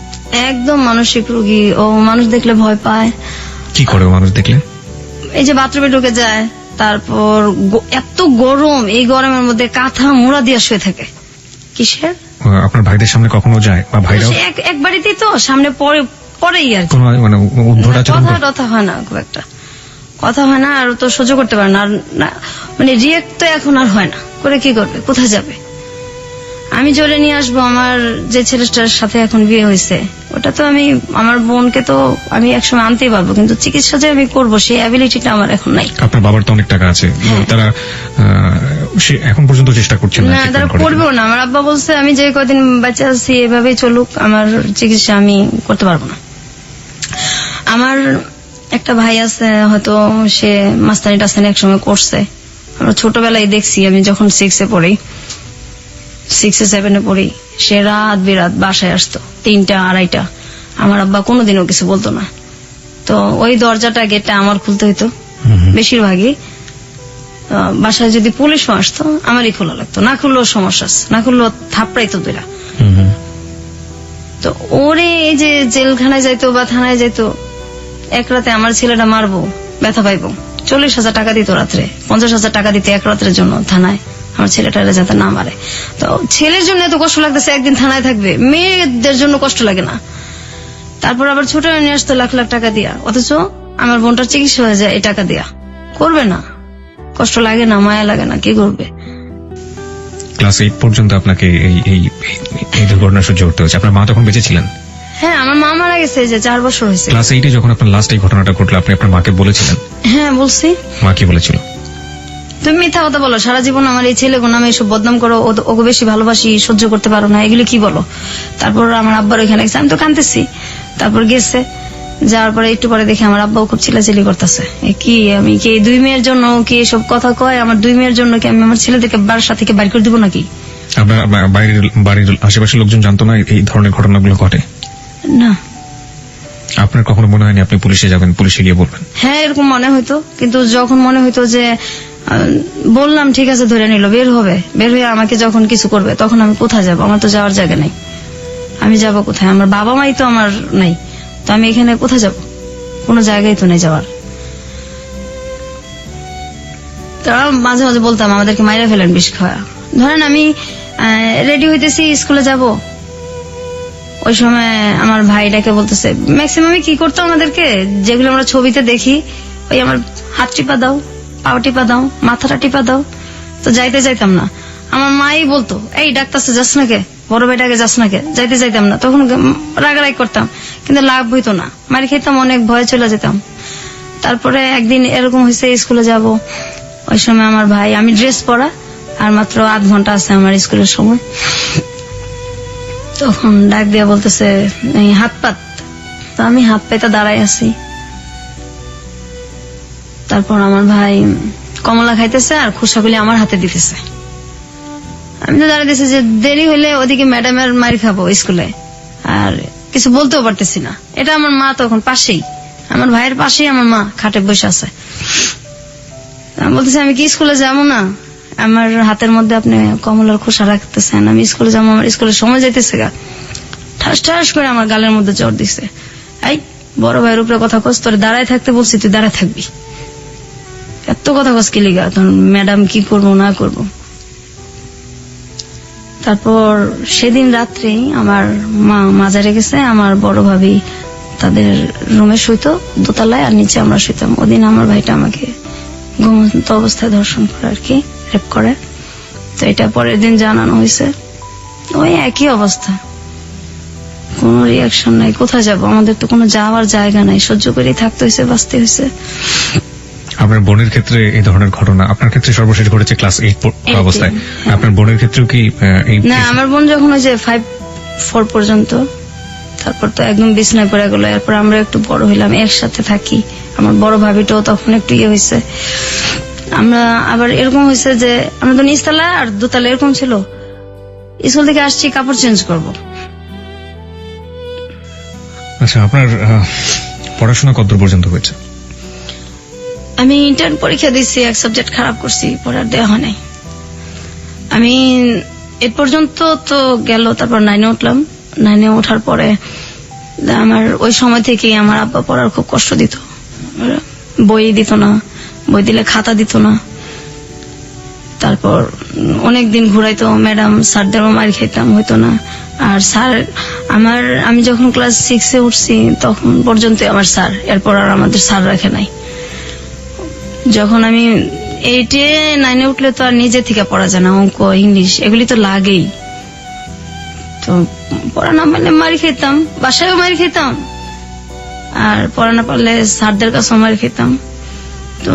একদম মানসিক রোগী। ও মানুষ দেখলে ভয় পায়। কি করে ও মানুষ দেখলে? এই যে বাথরুমে ঢুকে যায়, তারপর এত গরম, এই গরমের মধ্যে কাঁথা মুড়া দিয়ে শুয়ে থাকে। কিসের? আপনার ভাইদের সামনে কখনো যায়? বা ভাইরাও এক বাড়িতেই তো, সামনে পরেই আর কি, মানে উদ্ভট আচরণ করে? কথা হয় না, খুব একটা কথা হয় না, আর তো সহ্য করতে পারে না, মানে রিয়েক্ট তো এখন আর হয় না, করে কি করবে, কোথায় যাবে? আমি জোরে নিয়ে আসবো, আমার যে ছেলেটার সাথে এখন বিয়ে হয়েছে, ওটা তো আমি, আমার বোনকে তো আমি একসময় আনতেই পারবো, কিন্তু চিকিৎসা যে আমি করবো সেই অ্যাবিলিটিটা আমার এখন নাই। আপনার বাবার তো অনেক টাকা আছে, তারা সে এখন পর্যন্ত চেষ্টা করছেন না, তারা করবেও না। আমার আব্বা বলছে আমি যে কদিন বাচ্চা আছি এভাবেই চলুক, আমার চিকিৎসা আমি করতে পারবো না। আমার একটা ভাই আছে, হয়তো সে মাস্তানি টাস্তানি একসময় করছে, আমরা ছোটবেলায় দেখছি, আমি যখন 6-এ পড়ি, 6-7-এ পড়ি, সে রাত বিরাত বাসায় আসতো 3টা-2:30। আমার আব্বা কোনোদিনও কিছু বলতো না, তো ওই দরজাটা গেটটা আমার খুলতে হইতো বেশিরভাগই। বাসায় যদি পুলিশও আসতো আমারই খোলা লাগতো, না খুললেও সমস্যা আছে, না খুললেও থাপড়াইতো দুইটা। তো ওরে এই যে জেলখানায় যাইতো বা থানায় যাইতো, এক রাতে আমার ছেলেটা মারবো, ব্যথা পাইবো, 40,000 টাকা দিত রাত্রে, 50,000 টাকা দিতে এক রাতের জন্য থানায়, আমার ছেলেটা যাতে না মারে। তো ছেলের জন্য এত কষ্ট লাগতেছে, একদিন থানায় থাকবে, মেয়েদের জন্য কষ্ট লাগে না। তারপর আবার ছোট নিয়ে আসতো লাখ লাখ টাকা দিয়া, অথচ আমার বোনটার চিকিৎসা হয়ে যায় এই টাকা দিয়া। করবে না, কষ্ট লাগে না, মায়া লাগে না, কি করবে? ক্লাস 8 পর্যন্ত আপনাকে এই দুর্ঘটনা সহ্য করতে হয়েছে। আপনার মা তখন বেঁচে ছিলেন? হ্যাঁ, আমার মা মারা গেছে, যে 4 বছর হয়েছে। ক্লাস 8-এ যখন আপনার লাস্ট এই ঘটনাটা ঘটলো, আপনি আপনার মাকে বলেছিলেন? হ্যাঁ, বলছি। মা কি বলেছিল? তুমি মিথ্যা কথা বলো, সারা জীবন আমার এই ছেলে নামে এসব বদনাম করো, ওকে বেশি ভালোবাসি, সহ্য করতে পারো না, এগুলো কি বলো? তারপর আমার আব্বার ওইখানে গেছে, আমি তো কাঁদতেছি। তারপর গেছে, যাওয়ার পরে একটু পরে দেখি আমার আব্বাও খুব চিল্লাচিল্লি করতেছে, কি আমি কি 2 মেয়ের জন্য কি এসব কথা কয়? আমার 2 মেয়ের জন্য কি আমি আমার ছেলেদেরকে বাসা থেকে বাইর করে দিব নাকি? আপনার বাড়ির আশেপাশের লোকজন জানতো না এই ধরনের ঘটনাগুলো ঘটে? না। আপনার কখনো মনে হয়নি আপনি পুলিশে যাবেন, পুলিশে গিয়ে বলবেন? হ্যাঁ, এরকম মনে হইতো, কিন্তু যখন মনে হইতো যে বললাম ঠিক আছে ধরে নিল, বের হয়ে আমাকে যখন কিছু করবে, তখন আমি কোথায় যাব? আমার তো যাওয়ার জায়গা নেই, আমি যাব কোথায়? আমার বাবা মাই তো আমার নাই, তো আমি এখানে কোথায় যাব? কোনো জায়গায় তো নেই যাওয়ার। তারা মাঝে মাঝে বলতাম আমাদেরকে মাইরা ফেলেন বিষ খাওয়া। ধরেন আমি রেডি হইতেছি স্কুলে যাব, ওই সময় আমার ভাইটাকে বলতেছে, ম্যাক্সিমামই কি করতো আমাদেরকে, যেগুলো আমরা ছবিতে দেখি, ওই আমার হাত টিপা দাও, পাও টিপা দাও, মাথাটা টিপা দাও, তো যাইতাম না। আমার মাই বলতো, এই ডাক্তারছে যাস না কে, বড় ভাইটাকে যাস না কে, যাইতাম না। তখন রাগারাগ করতাম, কিন্তু লাভ হইতো না, মারি খেতাম, অনেক ভয়ে চলে যেতাম। তারপরে একদিন এরকম হয়েছে, স্কুলে যাব, ওই সময় আমার ভাই, আমি ড্রেস পরা আর মাত্র আধ ঘন্টা আছে আমার স্কুলের সময়, তখন ডাক দিয়ে বলতেছে এই হাত পাত। তো আমি হাত পাইতে দাঁড়াই আছি। তারপর আমার ভাই কমলা খাইতেছে আর খোসাগুলি আমার হাতে দিতেছে। আমি তো দাঁড়াইতেছি যে দেরি হলে ওদিকে ম্যাডামের মার খাবো স্কুলে, আর কিছু বলতেও পারতেছি না। এটা আমার মা তখন পাশেই, আমার ভাইয়ের পাশেই আমার মা খাটে বসে আছে। আমি বলতেছি আমি কি স্কুলে যাবো না? আমার হাতের মধ্যে আপনি কমলার খোসা রাখতেছেন, আমি স্কুলে যাবো, আমার স্কুলের সময় যাইতেছে গা। ঠাস ঠাস করে আমার গালের মধ্যে জ্বর দিছে। এই বড় ভাইয়ের উপরে কথা কস, তোর দাঁড়ায় থাকতে বলছি, তুই দাঁড়ায় থাকবি, এত কথা কস কি লিগা? তখন ম্যাডাম কি করবো না করবো। তারপর সেদিন রাত্রেই আমার মা মাজারে গেছে, আমার বড় ভাবি তাদের রুমে শুইতো দোতলায়, আর নিচে আমরা শুইতাম। ওদিন আমার ভাইটা আমাকে ঘুমন্ত অবস্থায় ধর্ষণ করে আর কি, রেপ করে। তো এটা পরের দিন জানানো হয়েছে। ওই একই অবস্থা, কোনো রিয়াকশন নাই। কোথায় যাব? আমাদের তো কোনো যাওয়ার জায়গা নাই, সহ্য করেই থাকতে হয়েছে, বাঁচতে হয়েছে। আপনার বোনের ক্ষেত্রে এই ধরনের ঘটনা, আপনার ক্ষেত্রে সর্বশেষ ঘটেছে ক্লাস 8 অবস্থায়, আপনার বোনের ক্ষেত্রেও কি এই? না, আমার বোন যখন ওই যে 5-4 পর্যন্ত, তারপর তো একদম বিছনায় পড়ে গেল। এরপর আমরা একটু বড় হইলাম, একসাথে থাকি। আমার বড় ভাবিটাও তখন একটু ইয়ে হয়েছে। আমরা আবার এরকম হয়েছে যে আমরা তো নিচতলা আর দোতলা এরকম ছিল, স্কুল থেকে আসছি কাপড় চেঞ্জ করব। আচ্ছা, আপনার পড়াশোনা কতদূর পর্যন্ত হয়েছে? আমি ইন্টার্ন পরীক্ষা দিচ্ছি, এক সাবজেক্ট খারাপ করছি, পরে আর দেওয়া হয় নাই। আমি এ পর্যন্ত তো গেল। তারপর 9-এ উঠলাম। 9-এ ওঠার পরে আমার ওই সময় থেকেই আমার আব্বা পড়ার খুব কষ্ট দিত। বই দিত না, বই দিলে খাতা দিত না। তারপর অনেকদিন ঘুরাইতো, ম্যাডাম স্যারদেরও মার খেতাম, হইতো না। আর স্যার আমি যখন ক্লাস 6-এ উঠছি তখন পর্যন্ত আমার স্যার, এরপর আর আমাদের স্যার রাখে নাই। যখন আমি 8-এ 9-এ উঠলে তো আর নিজে থেকে পড়া যায় না, অঙ্ক ইংলিশ এগুলি তো লাগেই। তো পড়া না পারলে মারি খেতাম, বাসায়ও মারি খেতাম, আর পড়া না পারলে স্যারদের কাছেও মারি খেতাম। তো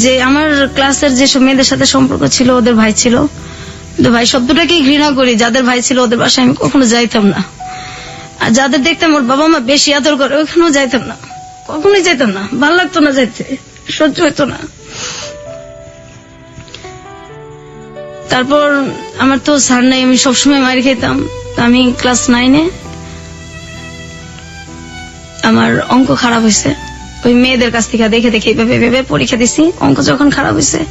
যে আমার ক্লাসের যেসব মেয়েদের সাথে সম্পর্ক ছিল, ওদের ভাই ছিল। তো ভাই শব্দটাকেই ঘৃণা করি। যাদের ভাই ছিল ওদের বাসায় আমি কখনো যাইতাম না। আর যাদের দেখতাম ওর বাবা মা বেশি আদর করে, ওখানেও যাইতাম না, কখনোই যাইতাম না। ভালো লাগতো না যাইতে, সহ্য হইতো না। তারপর আমার তো স্যার নাই, আমি সবসময় মারি খেতাম। আমি ক্লাস 9-এ আমার অঙ্ক খারাপ হয়েছে, ওই মেয়েদের কাছ থেকে দেখে দেখে ভেবে পরীক্ষা দিছি। অঙ্ক যখন খারাপ হয়েছে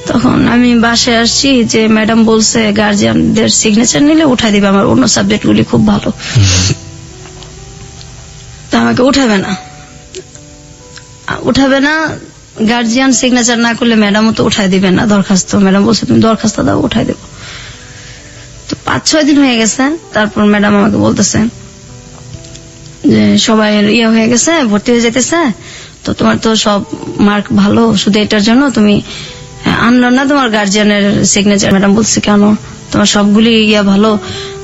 তখন আমি বাসায় আসছি, যে ম্যাডাম বলছে গার্জিয়ানদের সিগনেচার নিলে উঠাই দিবে, আমার অন্য সাবজেক্ট গুলি খুব ভালো, তা আমাকে উঠাবে না। গার্জিয়ান সিগনেচার না করলে ম্যাডামও তো উঠাই দিবে না দরখাস্ত। ম্যাডাম বলছে তুমি দরখাস্ত দাও, উঠাই দেবো। তো 5-6 দিন হয়ে গেছে। তারপর ম্যাডাম আমাকে বলতেছে যে সবাই ইয়ে হয়ে গেছে, ভর্তি হয়ে যেতেছে, তো তোমার তো সব মার্ক ভালো, শুধু এটার জন্য তুমি আনলো না তোমার গার্জিয়ানের সিগনেচার। ম্যাডাম বলছে কেন, তোমার সবগুলি ইয়া ভালো,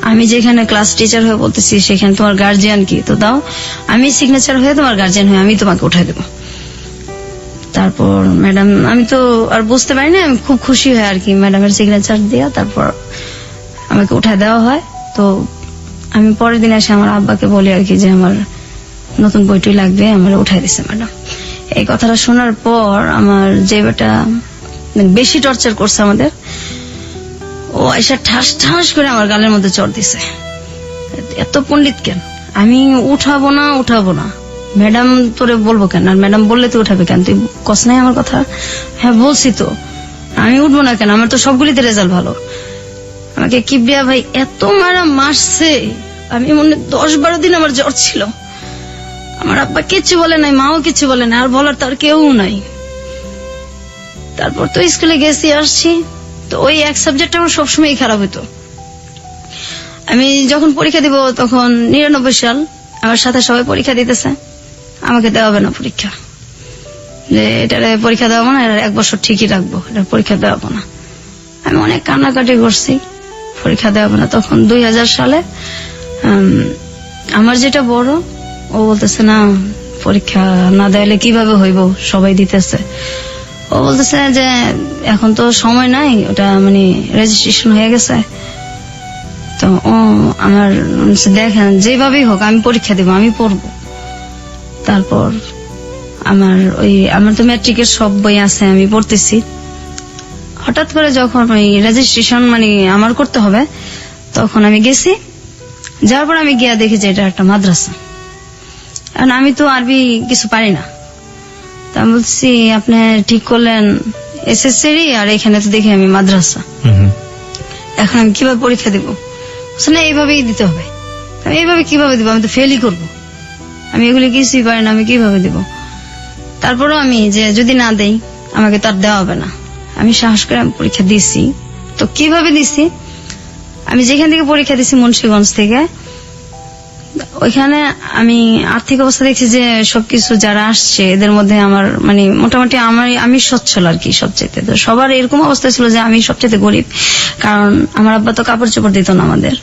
আমি যেখানে ক্লাস টিচার হয়ে বলতেছি সেখানে তোমার গার্জিয়ান কি, তো দাও আমি সিগনেচার হয়ে তোমার গার্জিয়ান হয়ে আমি তোমাকে উঠাই দেবো। তারপর ম্যাডাম, আমি তো আর বুঝতে পারি না, আমি খুব খুশি হয়ে আর কি ম্যাডামের সিগনেচার দিয়া তারপর আমাকে উঠাই দেওয়া হয়। তো আমি পরের দিন এসে আমার আব্বাকে বলি আর কি যে আমার নতুন বইটি লাগবে, আমার উঠাই দিছে ম্যাডাম। এই কথাটা শোনার পর আমার যে বেটা বেশি টর্চার করছে আমাদের, ও এসে ঠাস ঠাস করে আমার গালের মধ্যে চড় দিছে। এত পণ্ডিত কেন? আমি উঠাবো না। ম্যাডাম তোরে বলবো কেন? আর ম্যাডাম বললে তুই উঠাবে কেন? তুই কস নাই আমার কথা? হ্যাঁ বলছি তো, আমি উঠবো না কেন? আমার তো সবগুলিতে রেজাল্ট ভালো। আমাকে কিবরিয়া ভাই এত মারছে, আমি মনে 10-12 দিন আমার জ্বর ছিল। আমার আব্বা কিচ্ছু বলে নাই, মাও কিছু বলে নাই, আর বলার তার কেউ নাই। তারপর তো স্কুলে গেছি, আসছি। তো ওই এক সাবজেক্ট আমার সবসময় খারাপ হতো। আমি যখন পরীক্ষা দিব তখন 99 সাল, আমার সাথে সবাই পরীক্ষা দিতেছে, আমাকে দেওয়া হবে না পরীক্ষা, যে এটারে পরীক্ষা দেওয়া না, এটা 1 বছর ঠিকই রাখবো, এটা পরীক্ষা দেওয়া না। আমি অনেক কান্নাকাটি করছি, পরীক্ষা দেওয়া না। তখন 2000 সালে আমার যেটা বড়, ও বলতেছে না পরীক্ষা না দেওয়ালে কিভাবে হইব, সবাই দিতেছে। ও বলতেছে যে এখন তো সময় নাই, ওটা মানে রেজিস্ট্রেশন হয়ে গেছে। তো ও আমার বলছে, দেখেন যেভাবেই হোক আমি পরীক্ষা দেবো, আমি পড়বো। তারপর আমার তো ম্যাট্রিকের সব বই আছে, আমি পড়তেছি। হঠাৎ করে যখন ওই রেজিস্ট্রেশন মানে আমার করতে হবে, তখন আমি গেছি। যাওয়ার পর আমি গিয়া দেখি যে এটা একটা মাদ্রাসা। কারণ আমি তো আরবি কিছু পারি না। তা আমি বলছি, আপনি ঠিক করলেন এসএসসি আর এখানে তো দেখি আমি মাদ্রাসা, এখন আমি কিভাবে পরীক্ষা দিব? না, এইভাবেই দিতে হবে। আমি এইভাবে কিভাবে দিব? আমি তো ফেলই করবো, আমি এগুলি কিছুই পারি না, আমি কিভাবে দিব? তারপরেও আমি যে যদি না দেই আমাকে তার দেওয়া হবে না, আমি সাহস করে আমি পরীক্ষা দিছি। তো কিভাবে দিছি, আমি যেখান থেকে পরীক্ষা দিছি মুন্সিগঞ্জ থেকে, ওইখানে আমি আর্থিক অবস্থা দেখছি যে সবকিছু যারা আসছে এদের মধ্যে আমার মানে মোটামুটি আমি সচ্ছল আর কি সবচেয়ে। তো সবার এরকম অবস্থা ছিল যে আমি সবচেয়ে গরিব, কারণ আমার আব্বা তো কাপড় চোপড় দিত না আমাদের।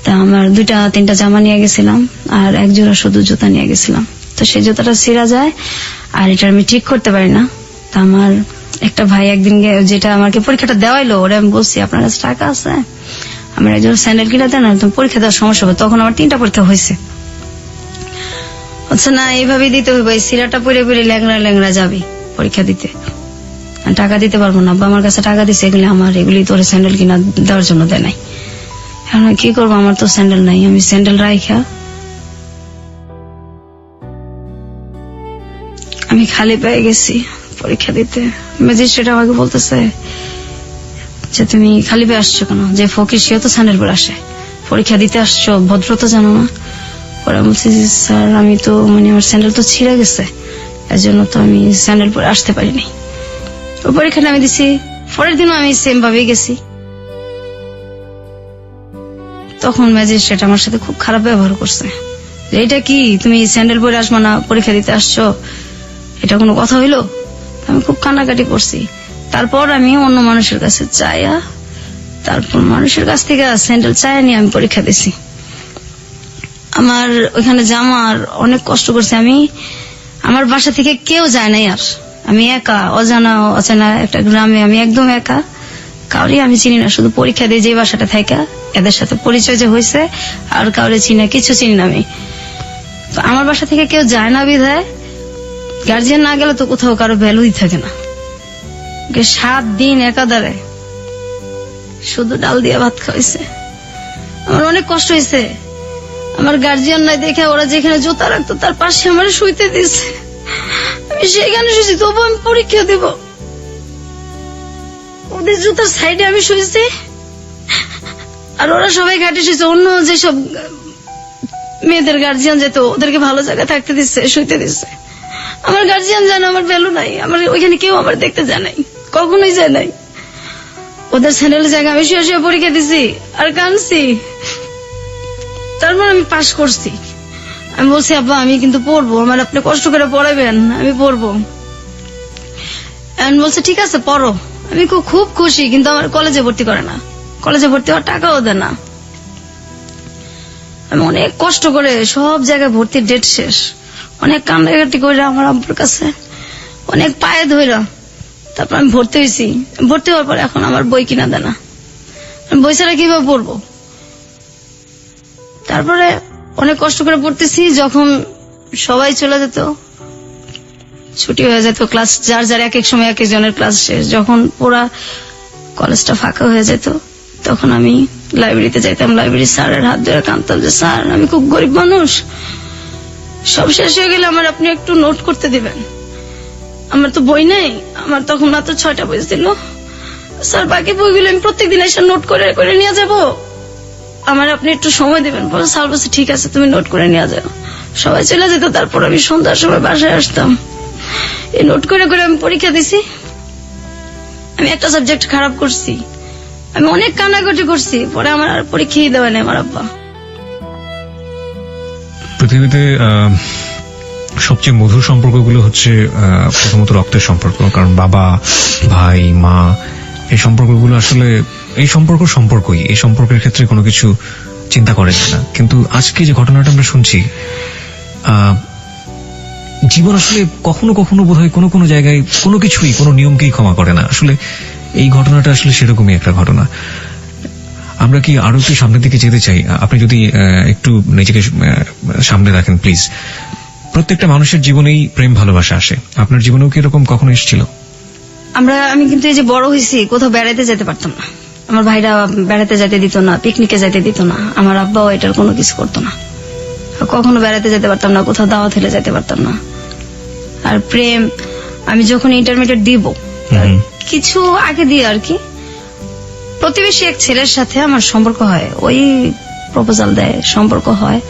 তা আমার 2-3টা জামা নিয়ে গেছিলাম আর এক জোড়া শুধু জুতা নিয়ে গেছিলাম। তো সেই জুতাটা ছিঁড়া যায় আর এটা আমি ঠিক করতে পারি না। তা আমার একটা ভাই একদিন যেটা আমাকে পরীক্ষাটা দেওয়াইলো, ওরা আমি বলছি আপনার কাছে টাকা আছে, আমার একজন স্যান্ডেল কিনে দেন, তুমি পরীক্ষা দেওয়ার সমস্যা হবে। তখন আমার 3টা পরীক্ষা হয়েছে। আচ্ছা না, এইভাবেই দিতে হবে, এই সিরাটা পরে পরে ল্যাংড়া ল্যাংড়া যাবে পরীক্ষা দিতে, টাকা দিতে পারবো না। আব্বা আমার কাছে টাকা দিচ্ছে, এগুলি তোর স্যান্ডেল কিনা দেওয়ার জন্য দেয় নাই। এখন কি করবো, আমার তো স্যান্ডেল নাই। আমি স্যান্ডেল রাইখা আমি খালি পেয়ে গেছি পরীক্ষা দিতে। ম্যাজিস্ট্রেট আমাকে বলতেছে যে তুমি খালি পেয়ে আসছো কেন? যে ফকির সেও তো স্যান্ডেল পরে আসে, পরীক্ষা দিতে আসছো, ভদ্রতা জানো না? ওরা বলছে যে স্যার আমি তো মানে আমার স্যান্ডেল তো ছিঁড়ে গেছে, এর জন্য তো আমি স্যান্ডেল পরে আসতে পারিনি। ওই পরীক্ষাটা আমি দিছি, পরের দিনও আমি সেম ভাবেই গেছি। তখন ম্যাজিস্ট্রেট আমার সাথে খুব খারাপ ব্যবহার করছে, যে এটা কি তুমি স্যান্ডেল পরে আসবো না, পরীক্ষা দিতে আসছো, এটা কোনো কথা হইলো? আমি খুব কান্নাকাটি করছি। তারপর আমি অন্য মানুষের কাছে চাইয়া, তারপর মানুষের কাছ থেকে স্যান্ডেল চাইয়া নিয়ে আমি পরীক্ষা দিছি। আমার ওইখানে জামার অনেক কষ্ট করছি আমি। আমার বাসা থেকে কেউ যায় নাই, আর আমি একা অজানা একটা গ্রামে, আমি একদম একা, কাউরে আমি চিনি না, শুধু পরীক্ষা দিয়ে যে বাসাটা থাকা এদের সাথে পরিচয় যে হয়েছে, আর কাউরে চিনি না, কিছু চিনি না আমি। তো আমার বাসা থেকে কেউ যায় না বিধায় গার্জিয়ান না গেলে তো কোথাও কারো ভ্যালুই থাকে না। 7 দিন একাধারে শুধু ডাল দিয়ে ভাত খাওয়াইছে। আমার অনেক কষ্ট হয়েছে। আমার গার্জিয়ান নাই দেখে ওরা যেখানে জুতা রাখতো তার পাশে আমার শুইতে দিছে, আমি সেখানে শুয়েছি, তবু আমি পরীক্ষা দিব। ওদের জুতার সাইডে আমি শুয়েছি, আর ওরা সবাই ঘাটে শুয়েছে। অন্য যেসব মেয়েদের গার্জিয়ান যেত ওদেরকে ভালো জায়গায় থাকতে দিচ্ছে, শুইতে দিচ্ছে। আমার গার্জিয়ান জানে আমার ভ্যালু নাই, আমার ওইখানে কেউ আমার দেখতে যায় নাই, কখনোই যায় নাই। ওদের স্যান্ডেলের জায়গায় আমি শুয়ে শুয়ে পরীক্ষা দিছি আর কাঁদছি। তারপর আমি পাশ করছি। আমি বলছি আব্বা আমি কিন্তু পড়বো, আমার আপনি কষ্ট করে পড়াবেন, আমি পড়বো। বলছে ঠিক আছে পড়ো। আমি খুব খুশি, কিন্তু আমার কলেজে ভর্তি করে না, কলেজে ভর্তি হওয়ার টাকাও দেয় না। আমি অনেক কষ্ট করে সব জায়গায় ভর্তির ডেট শেষ, অনেক কান্নাকাটি করে আমার আব্বুর কাছে, অনেক পায়ে ধইরা তারপর আমি ভর্তি হয়েছি। ভর্তি হওয়ার পর এখন আমার বই কিনা দেয় না, বই ছাড়া কিভাবে পড়বো? তারপরে অনেক কষ্ট করে পড়তেছি। যখন সবাই চলে যেত, ছুটি হয়ে যেত, ক্লাস যার যার এক এক সময় এক একজনের ক্লাস শেষ, যখন পুরা কলেজটা ফাঁকা হয়ে যেত, তখন আমি লাইব্রেরিতে যাইতাম। লাইব্রেরির স্যারের হাত ধরে কাঁদতাম যে স্যার আমি খুব গরিব মানুষ, সব শেষ হয়ে গেলে আমার আপনি একটু নোট করতে দিবেন, আমার তো বই নেই। আমার তখন মাত্র 6টা বই ছিল। স্যার বাকি বইগুলো আমি প্রত্যেকদিন এসে নোট করে করে নিয়ে যাব, আমার আপনি একটু সময় দিবেন। পরে স্যার বলছে ঠিক আছে তুমি নোট করে নিয়ে যাও। সবাই চলে যেত, তারপর আমি সন্ধ্যার সময় বাসায় আসতাম, এই নোট করে করে আমি পরীক্ষা দিছি। আমি একটা সাবজেক্ট খারাপ করছি, আমি অনেক কান্নাকাটি করছি, পরে আমার আর পরীক্ষাই দেওয়া নেই আমার আব্বা। পৃথিবীতে সবচেয়ে মধুর সম্পর্কগুলো হচ্ছে প্রথমত রক্তের সম্পর্ক, কারণ বাবা ভাই মা এই সম্পর্কগুলো আসলে এই সম্পর্কই, এই সম্পর্কের ক্ষেত্রে কোনো কিছু চিন্তা করে না। কিন্তু আজকে যে ঘটনাটা আমরা শুনছি, জীবন আসলে কখনো কখনো বোধহয় কোনো কোনো জায়গায় কোনো কিছুই কোনো নিয়মকেই ক্ষমা করে না। আসলে এই ঘটনাটা আসলে সেরকমই একটা ঘটনা। আমরা কি আরো একটু সামনের দিকে যেতে চাই? আপনি যদি একটু নিজেকে সামনে রাখেন প্লিজ। প্রত্যেকটা মানুষের জীবনেই প্রেম ভালোবাসা আসে, আপনার জীবনেও কি এরকম কখনো এসেছিল? আমি কিন্তু এই যে বড় হয়েছি, কোথাও বেড়াতে যেতে পারতাম না। আমার ভাইরা বেড়াতে যেতে দিত না, পিকনিকে যেতে দিত না, আমার আব্বাও এটার কোনো কিছু করতো না। কখনো বেড়াতে যেতে পারতাম না, কোথাও দাওয়াত হলে যেতে পারতাম না। আর প্রেম, আমি যখন ইন্টারমিডিয়েট দিব কিছু আগে দিয়ে আর কি, প্রতিবেশী এক ছেলের সাথে আমার সম্পর্ক হয়, ওই প্রপোজাল দেয়, সম্পর্ক হয়।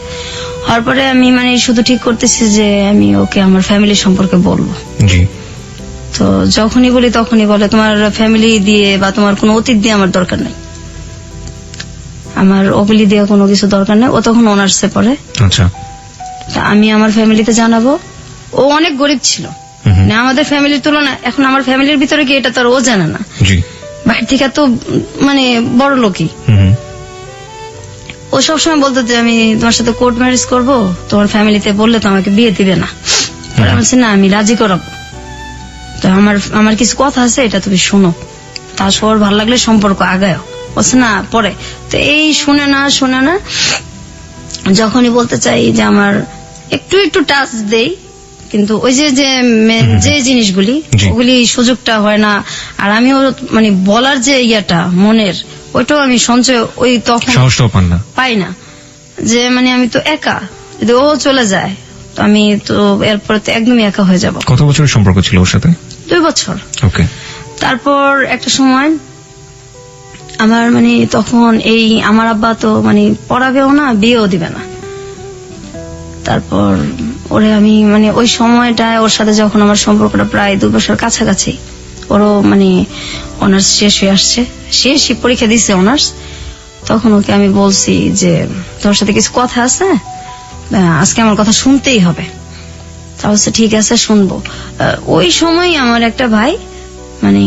হওয়ার পরে আমি মানে শুধু ঠিক করতেছি যে আমি ওকে আমার ফ্যামিলি সম্পর্কে বলবো। জি। তো যখনই বলি তখনই বলে তোমার ফ্যামিলি দিয়ে বা তোমার কোনো অতীত দিয়ে আমার দরকার নেই, আমার ওগুলি দিয়ে কোনো কিছু দরকার নেই। ও তখন অনার্সে পড়ে। আচ্ছা। তা আমি আমার ফ্যামিলিতে জানাবো। ও অনেক গরিব ছিল, মানে আমাদের ফ্যামিলির তুলনায়। এখন আমার ফ্যামিলির ভিতরে কি এটা তো আর ও জানে না, জি। বাইরে থেকে তো মানে বড় লোকই। ও সবসময় বলতো যে আমি তোমার সাথে কোর্ট ম্যারেজ করবো, তোমার ফ্যামিলিতে বললে তো আমাকে বিয়ে দিবে না। আমি বলছি না, আমি রাজি করাবো। তো আমার কিছু কথা আছে, এটা তুমি শোনো, তারপর ভালো লাগলে সম্পর্ক আগায়। বলছে না পরে। তো এই শুনে না যখনই বলতে চাই যে আমার একটু একটু টাচ দেই, কিন্তু ওই যে জিনিসগুলি ওগুলি সুযোগটা হয় না। আর আমিও মানে বলার যে ইয়াটা মনের, ওইটাও আমি সঞ্চয় ওই তখন পাই না। যে মানে আমি তো একা, যদি ও চলে যায় তো আমি তো এরপরে তো একদমই একা হয়ে যাব। কত বছরের সম্পর্ক ছিল ওর সাথে? 2 বছর। ওকে। তারপর একটা সময় আমার মানে তখন এই আমার আব্বা তো মানে পড়াবেও না, বিয়েও দিবে না। তারপর ওরে আমি মানে ওই সময়টায় ওর সাথে যখন আমার সম্পর্কটা প্রায় 2 বছর কাছাকাছি, ওরও মানে অনার্স শেষ হয়ে আসছে, শেষই পরীক্ষা দিচ্ছে অনার্স, তখন ওকে আমি বলছি যে তোর সাথে কিছু কথা আছে, আজকে আমার কথা শুনতেই হবে। তা বলছে ঠিক আছে শুনবো। ওই সময় আমার একটা ভাই মানে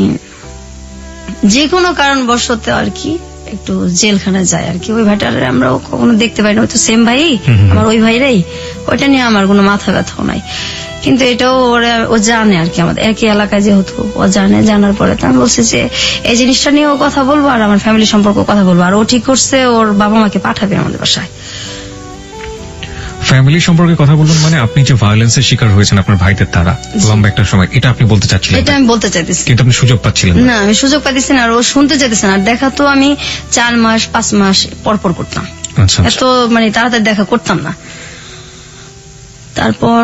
যে কোনো কারণবশত আর কি একটু জেলখানায় যায় আর কি। ওই ভাইটার আমরা কখনো দেখতে পাই না, ওই তো সেম ভাই আমার, ওই ভাইরাই। ওইটা নিয়ে আমার কোনো মাথা ব্যথাও নাই, কিন্তু এটাও ও জানে আর কি, আমাদের একই এলাকায় যেহেতু ও জানে। জানার পরে তো আমি বলছি যে এই জিনিসটা নিয়েও কথা বলবো আর আমার ফ্যামিলি সম্পর্কে কথা বলবো। আর ও ঠিক করছে, ওর বাবা মাকে পাঠাবে আমাদের বাসায়। ফ্যামিলি সম্পর্কে কথা বলবেন মানে আপনি যে ভায়োলেন্সের শিকার হয়েছেন আপনার ভাইদের দ্বারা লম্বা একটা সময়, এটা আপনি বলতে চাচ্ছিলেন? এটা আমি বলতে চাইতেছি, কিন্তু আপনি সুযোগ পাচ্ছিলেন না। আমি সুযোগ পাচ্ছি না, আর ও শুনতে চাইতেছে না। আর দেখা তো আমি 4 মাস 5 মাস পর করতাম, এত মানে তাড়াতাড়ি দেখা করতাম না। তারপর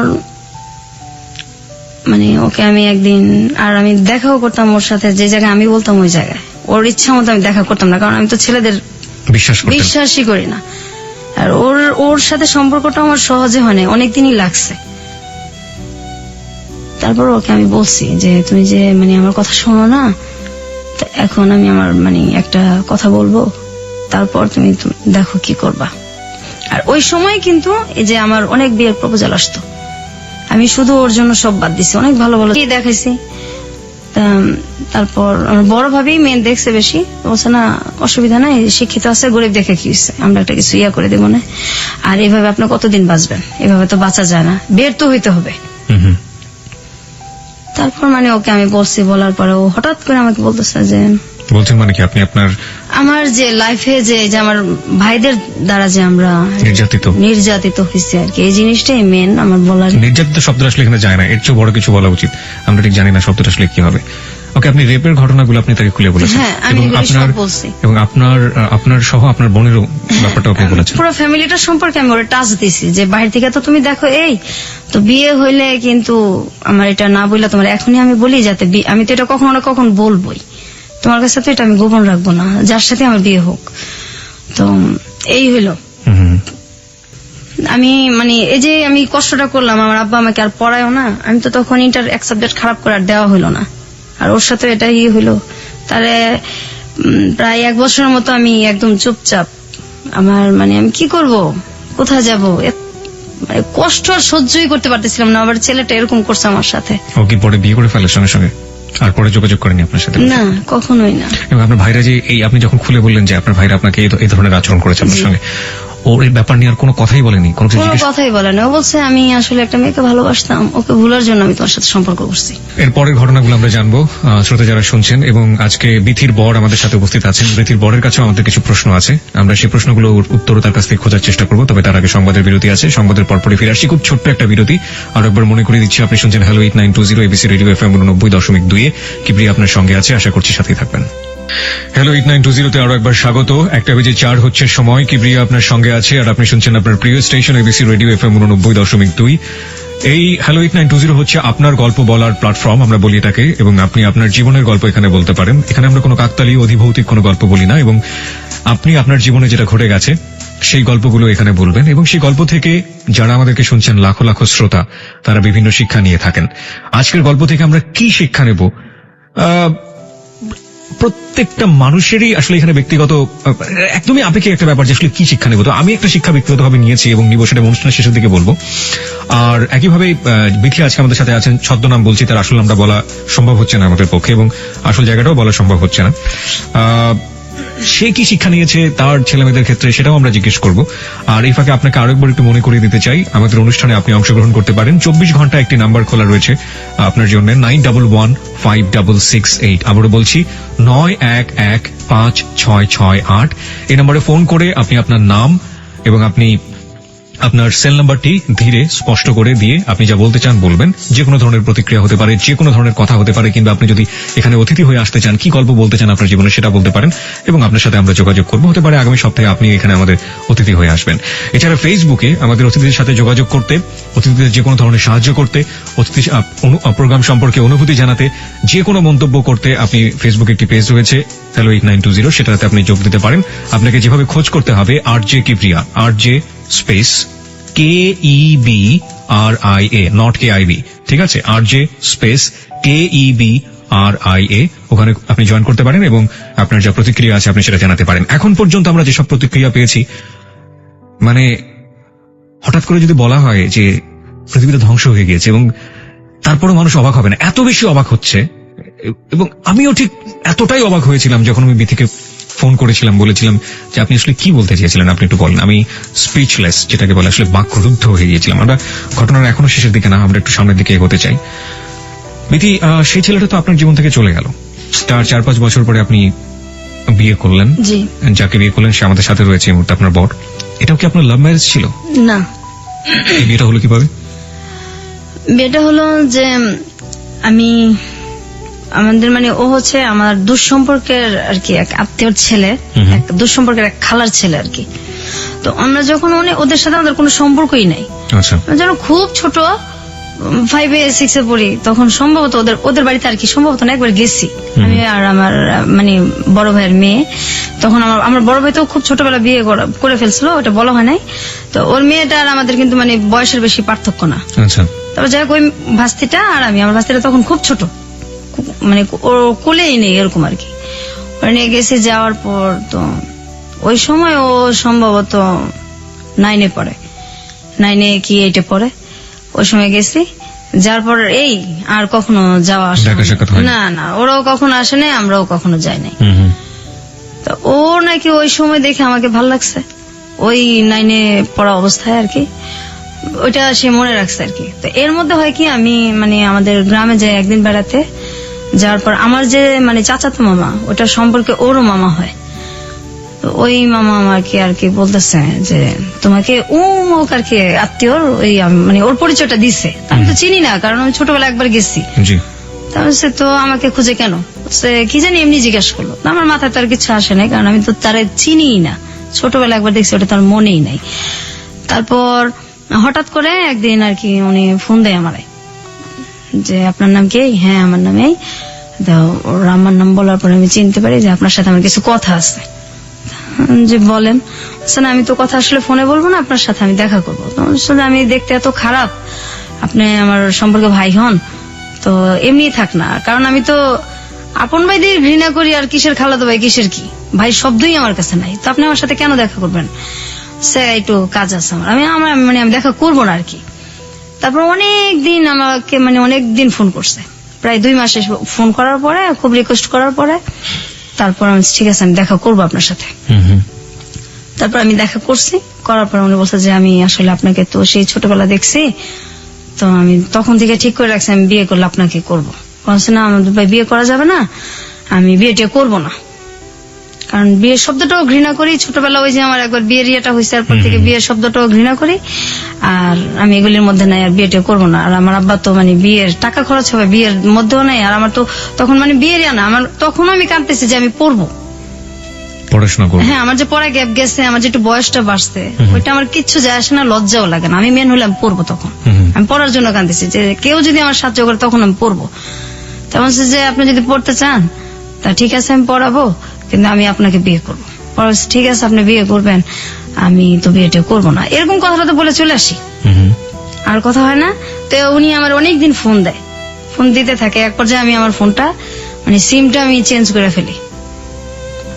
মানে ওকে আমি একদিন, আর আমি দেখাও করতাম ওর সাথে, যে জায়গায় আমি বলতাম ওই জায়গায়। ওর ইচ্ছা মতো আমি দেখা করতাম না, কারণ আমি তো ছেলেদের বিশ্বাসই করি না। আর ওর সাথে সম্পর্কটা আমার সহজে হয় না, অনেকদিনই লাগছে। তারপর ওকে আমি বলছি যে তুমি যে মানে আমার কথা শোনো না, এখন আমি আমার মানে একটা কথা বলবো, তারপর তুমি দেখো কি করবা। আর ওই সময় কিন্তু এই যে আমার অনেক বিয়ের প্রপোজাল আসতো, আমি শুধু ওর জন্য সব বাদ দিছি, অনেক ভালো ভালো দেখাইছি। তারপর আমার বড় ভাবেই মেয়ে দেখছে বেশি, বলছে না অসুবিধা নাই, শিক্ষিত আছে, গরিব দেখে কি হচ্ছে, আমরা একটা কিছু ইয়া করে দেবো না। আর এভাবে আপনি কতদিন বাঁচবেন, এভাবে তো বাঁচা যায় না, বের তো হইতে হবে। তারপর মানে ওকে আমি বলছি, বলার পরে ও হঠাৎ করে আমাকে বলতেছে যে বলছেন মানে কি আপনি আমার যে লাইফে যে আমার ভাইদের দ্বারা যে আমরা নির্যাতিত হয়েছে আর কি, এই জিনিসটাই মেন আমার বলার। নির্যাতিত শব্দটা আসলে এখানে যায় না, এর চেয়ে বড় কিছু বলা উচিত। আমরা ঠিক জানি না শব্দটা আসলে কি হবে। ওকে, আপনি রেপের ঘটনাগুলো আপনি তাকে খুলে বলেছেন, এবং আপনার সহ আপনার বোনেরও ব্যাপারটা আপনি বলেছেন। পুরো ফ্যামিলিটার সম্পর্কে আমি ওরা টাচ দিছি, যে বাইরে থেকে তো তুমি দেখো এই তো বিয়ে হইলে কিন্তু আমার এটা না বললে তোমার এখনই আমি বলি, যাতে আমি তো এটা কখনো না কখন বলবোই, তোমার কাছে তো এটা আমি গোপন রাখবো না, যার সাথে আমার বিয়ে হোক। তো এই হইলো। আমি মানে এই যে আমি কষ্টটা করলাম, আমার আব্বা আমাকে আর পড়ায়ও না, আমি তো তখন ইন্টার এক সাবজেক্ট খারাপ করে আর দেওয়া হইলো না। আর ওর সাথে এটা হইলো, তাহলে প্রায় 1 বছরের মতো আমি একদম চুপচাপ। আমার মানে আমি কি করব, কোথায় যাব, কষ্ট আর সহ্যই করতে পারতেছিলাম না। আবার ছেলেটা এরকম করছে আমার সাথে। ও কি পরে বিয়ে করে ফেলে সঙ্গে সঙ্গে? আর পরে যোগাযোগ করেনি আপনার সাথে? না, কখনোই না। এবং আপনার ভাইরা যে এই আপনি যখন খুলে বললেন যে আপনার ভাইরা আপনাকে এই ধরনের আচরণ করেছে আপনার সঙ্গে, ওর এই ব্যাপার নিয়ে আর কোনো কথাই বলেনি, কোনো কিছু কোনো জিজ্ঞেস? কথাই বলে না। ও বলছে আমি আসলে একটা মেয়েকে ভালোবাসতাম, ওকে ভুলার জন্য আমি তোমার সাথে সম্পর্ক করছি। এর পরের ঘটনাগুলো আমরা জানবো শ্রোতা যারা শুনছেন, এবং আজকে বিথির বর আমাদের সাথে উপস্থিত আছেন। বিথির বরের কাছেও আমাদের কিছু প্রশ্ন আছে, আমরা সেই প্রশ্নগুলোর উত্তর তার কাছ থেকে খোঁজার চেষ্টা করবো। তবে তার আগে সংবাদের বিরতি আছে, সংবাদের পরপরই ফিরে আসছি। খুব ছোট্ট একটা বিরতি। আর একবার মনে করে দিচ্ছি, আপনি শুনছেন hello 8920 ABC radio FM 90.2। Kibria আপনার সঙ্গে আছে, আশা করছি সাথেই থাকবেন। হ্যালো 8920 তে আরো একবার স্বাগত। 1:04 হচ্ছে সময়। কিবরিয়া আপনার সঙ্গে আছে, আর আপনি শুনছেন আপনার প্রিয় স্টেশন এবিসি রেডিও FM 90.2। এই হ্যালো 8920 হচ্ছে আপনার গল্প বলার প্ল্যাটফর্ম, আমরা বলি এটাকে, এবং আপনি আপনার জীবনের গল্প এখানে বলতে পারেন। এখানে আমরা কোনো কাকতালী অধিভৌতিক কোনো গল্প বলি না, এবং আপনি আপনার জীবনে যেটা ঘটে গেছে সেই গল্পগুলো এখানে বলবেন, এবং সেই গল্প থেকে যারা আমাদেরকে শুনছেন লাখো লাখো শ্রোতা, তারা বিভিন্ন শিক্ষা নিয়ে থাকেন। আজকের গল্প থেকে আমরা কি শিক্ষা নেব? প্রত্যেকটা মানুষেরই আসলে এখানে ব্যক্তিগত একদমই আপেক্ষিক একটা ব্যাপার, যে আসলে কি শিক্ষা নেব। তো আমি একটা শিক্ষা ব্যক্তিগতভাবে নিয়েছি এবং নিব, সেটা অনুষ্ঠানের শেষের দিকে বলবো। আর একইভাবে বিথি আজকে আমাদের সাথে আছেন, ছদ্মনাম বলছি, তার আসল নামটা বলা সম্ভব হচ্ছে না আমাদের পক্ষে, এবং আসল জায়গাটাও বলা সম্ভব হচ্ছে না। সে কি শিক্ষা নিয়েছে তার ছেলেমেয়েদের ক্ষেত্রে, সেটাও আমরা জিজ্ঞেস করব। আর এই ফাঁকে আপনাকে আরেকবার একটু মনে করিয়ে দিতে চাই, আমাদের অনুষ্ঠানে আপনি অংশগ্রহণ করতে পারেন। 24 ঘন্টা একটি নাম্বার খোলা রয়েছে আপনার জন্য, 91156668। আবারও বলছি 91156668। এই নম্বরে ফোন করে আপনি আপনার নাম এবং আপনি আপনার সেল নাম্বারটি ধীরে স্পষ্ট করে দিয়ে আপনি যা বলতে চান বলবেন। যে কোনো ধরনের প্রতিক্রিয়া হতে পারে, যে কোনো ধরনের কথা হতে পারে, কিংবা আপনি যদি এখানে অতিথি হয়ে আসতে চান, কি গল্প বলতে চান আপনার জীবনে, সেটা বলতে পারেন, এবং আপনার সাথে আমরা যোগাযোগ করবো। হতে পারে আগামী সপ্তাহে আপনি এখানে আমাদের অতিথি হয়ে আসবেন। এছাড়া ফেসবুকে আমাদের অতিথিদের সাথে যোগাযোগ করতে, অতিথিদের যে কোনো ধরনের সাহায্য করতে, অতিথি প্রোগ্রাম সম্পর্কে অনুভূতি জানাতে, যে কোনো মন্তব্য করতে, আপনি ফেসবুকে একটি পেজ রয়েছে হ্যালো 8920, সেটাতে আপনি যোগ দিতে পারেন। আপনাকে যেভাবে খোঁজ করতে হবে RJ Kibria, RJ space KEBRIA, not KIB, ঠিক আছে? RJ স্পেস KEBRIA, ওখানে আপনি জয়েন করতে পারেন এবং আপনার যা প্রতিক্রিয়া আছে আপনি সেটা জানাতে পারেন। এখন পর্যন্ত আমরা যেসব প্রতিক্রিয়া পেয়েছি, মানে হঠাৎ করে যদি বলা হয় যে পৃথিবীটা ধ্বংস হয়ে গিয়েছে, এবং তারপরেও মানুষ অবাক হবে না, এত বেশি অবাক হচ্ছে। এবং আমিও ঠিক এতটাই অবাক হয়েছিলাম যখন আমি বিথিকে ফোন করেছিলাম, বলেছিলাম যে আপনি আসলে কি বলতে চেয়েছিলেন, আপনি একটু বলেন। আমি স্পিচলেস, যেটাকে বলে, আসলে বাকরুদ্ধ হয়ে গিয়েছিলাম। আমরা ঘটনার এখনো শেষের দিকে না, আমরা একটু সামনের দিকে এগোতে চাই। বিথি, সেই ছেলেটা তো আপনার জীবন থেকে চলে গেল, তার 4-5 বছর পরে আপনি বিয়ে করলেন। জি। যাকে বিয়ে করলেন সে আমাদের সাথে রয়েছে এই মুহূর্তে, আপনার বর। এটাও কি আপনার লাভ ম্যারেজ ছিল? না, এই বিয়েটা হলো কিভাবে? বিয়েটা হলো যে আমি আমাদের মানে ও হচ্ছে আমার দুঃসম্পর্কের আর কি এক আত্মীয়র ছেলে, এক দুঃসম্পর্কের এক খালার ছেলে আর কি। তো আমরা যখন ওদের সাথে আমাদের কোনো সম্পর্কই নাই, আচ্ছা, যখন খুব ছোট 5-6 পড়ি, তখন সম্ভবত ওদের বাড়িতে আর কি, সম্ভবত না একবার গেছি আমি আর আমার মানে বড় ভাইয়ের মেয়ে। তখন আমার বড় ভাই তো খুব ছোটবেলা বিয়ে করে ফেলছিল, ওটা বলা হয় নাই। তো ওর মেয়েটা আর আমাদের কিন্তু মানে বয়সের বেশি পার্থক্য না। আচ্ছা। তারপর যাই হোক, ওই ভাস্তিটা আর আমার ভাস্তিটা তখন খুব ছোট, মানে ওর কোলেই নেই এরকম আর কি। ওরা নিয়ে গেছে, যাওয়ার পর তো ওই সময় ও সম্ভবত 9-এ পড়ে, 9-এ কি 8-এ পড়ে। ওই সময় গেছি, যার পর এই আর কখনো যাওয়া আসা না, ওরাও কখনো আসে নাই, আমরাও কখনো যাই নাই। তো ও নাকি ওই সময় দেখে আমাকে ভাল লাগছে, ওই 9-এ পড়া অবস্থায় আর কি, ওইটা সে মনে রাখছে আর কি। তো এর মধ্যে হয় কি, আমি মানে আমাদের গ্রামে যাই একদিন বেড়াতে, যাওয়ার পর আমার যে মানে চাচাতো মামা, ওটা সম্পর্কে ওরও মামা হয়। ওই মামা আমাকে আর কি বলতেছে যে তোমাকে আর কি আত্মীয়র ওই মানে ওর পরিচয়টা দিছে। আমি তো চিনি না, কারণ আমি ছোটবেলা একবার গেছি। তো আমাকে খুঁজে কেন, কি জানি এমনি জিজ্ঞাসা করলো। আমার মাথায় তার কিছু আসে নাই, কারণ আমি তো তারে চিনি না, ছোটবেলা একবার দেখছি, ওটা তার মনেই নাই। তারপর হঠাৎ করে একদিন আর কি উনি ফোন দেয় আমারে, যে আপনার নাম কি? হ্যাঁ আমার নাম এই। ওর আমার নাম বলার পরে আমি চিনতে পারি যে আপনার সাথে আমার কিছু কথা আছে। যে বলেন। আমি তো কথা আসলে ফোনে বলবো না, আপনার সাথে আমি দেখা করবো। আমি দেখতে এত খারাপ, আপনি আমার সম্পর্কে ভাই হন তো এমনি থাক না, কারণ আমি তো আপন ভাই দিয়ে ঘৃণা করি, আর কিসের খালাতো ভাই, কিসের কি ভাই, শব্দই আমার কাছে নাই। তো আপনি আমার সাথে কেন দেখা করবেন? সে একটু কাজ আছে আমার, আমি দেখা করবো না আর কি। তারপর অনেকদিন আমাকে মানে অনেকদিন ফোন করছে, প্রায় 2 মাসে ফোন করার পরে, খুব রিকোয়েস্ট করার পরে, তারপর আমি ঠিক আছে আমি দেখা করবো আপনার সাথে। তারপর আমি দেখা করছি, করার পর উনি বলছে যে আমি আসলে আপনাকে তো সেই ছোটবেলা দেখছি, তো আমি তখন থেকে ঠিক করে রাখছি আমি বিয়ে করলে আপনাকে করবো। বলছে না আমাদের ভাই বিয়ে করা যাবে না, আমি বিয়েটা করবো না, কারণ বিয়ের শব্দটাও ঘৃণা করি। ছোটবেলা ওই যে আমার একবার বিয়ের ইয়েটা হয়েছে, তারপর থেকে বিয়ের শব্দটাও ঘৃণা করি, আর আমি এগুলির মধ্যে নাই, আর বিয়েটা করবো না। আর আমার আব্বা তো মানে বিয়ের টাকা খরচ হবে, বিয়ের মধ্যেও নাই, আর আমার তো তখন মানে বিয়ের ইয়া না, আমার তখন আমি কাঁদতেছি যে আমি পড়বো, পড়াশোনা করবো। হ্যাঁ আমার যে পড়া গ্যাপ গেছে, আমার যে একটু বয়সটা বাড়ছে, ওইটা আমার কিচ্ছু যায় আসে না, লজ্জাও লাগে না। আমি মেন হলে আমি পড়বো, তখন আমি পড়ার জন্য কাঁদতেছি যে কেউ যদি আমার সাহায্য করে তখন আমি পড়বো। তেমন যে আপনি যদি পড়তে চান তা ঠিক আছে আমি পড়াবো, কিন্তু আমি আপনাকে বিয়ে করবো। ঠিক আছে আপনি বিয়ে করবেন, আমি তো বিয়েটা করবো না, এরকম কথাটা তো বলে চলে আসি, আর কথা হয় না। তো উনি আমার অনেকদিন ফোন দেয়, ফোন দিতে থাকে। এক পর্যায়ে আমি আমার ফোনটা মানে সিমটা আমি চেঞ্জ করে ফেলি।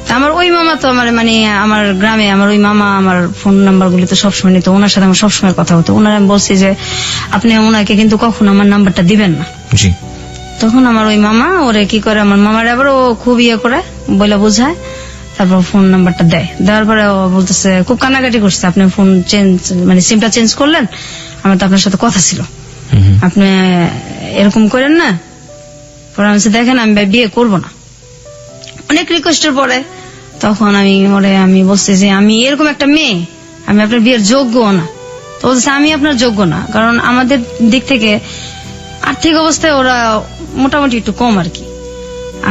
তা আমার ওই মামা তো আমার মানে আমার গ্রামে আমার ওই মামা আমার ফোন নাম্বার গুলি তো সবসময় নিত, ওনার সাথে আমার সবসময় কথা হতো। ওনার আমি বলছি যে আপনি ওনাকে কিন্তু কখনো আমার নাম্বারটা দিবেন না। জি। তখন আমার ওই মামা ওরে কি করে, আমার মামার আবার ও খুব ইয়ে করে বলে বোঝায়, তারপর ফোন নাম্বারটা দেয়। দেওয়ার পরে ও বলতেছে, খুব কান্নাকাটি করছে, আপনি ফোন চেঞ্জ মানে সিমটা চেঞ্জ করলেন, আমার তো আপনার সাথে কথা ছিল, আপনি এরকম করেন না। পরে আমি বলছি, দেখেন আমি ভাই বিয়ে করবো না। অনেক রিকোয়েস্টের পরে তখন আমি বলছি যে আমি এরকম একটা মেয়ে, আমি আপনার বিয়ের যোগ্য না। তো বলছে আমি আপনার যোগ্য না, কারণ আমাদের দিক থেকে আর্থিক অবস্থায় ওরা মোটামুটি একটু কম আর কি,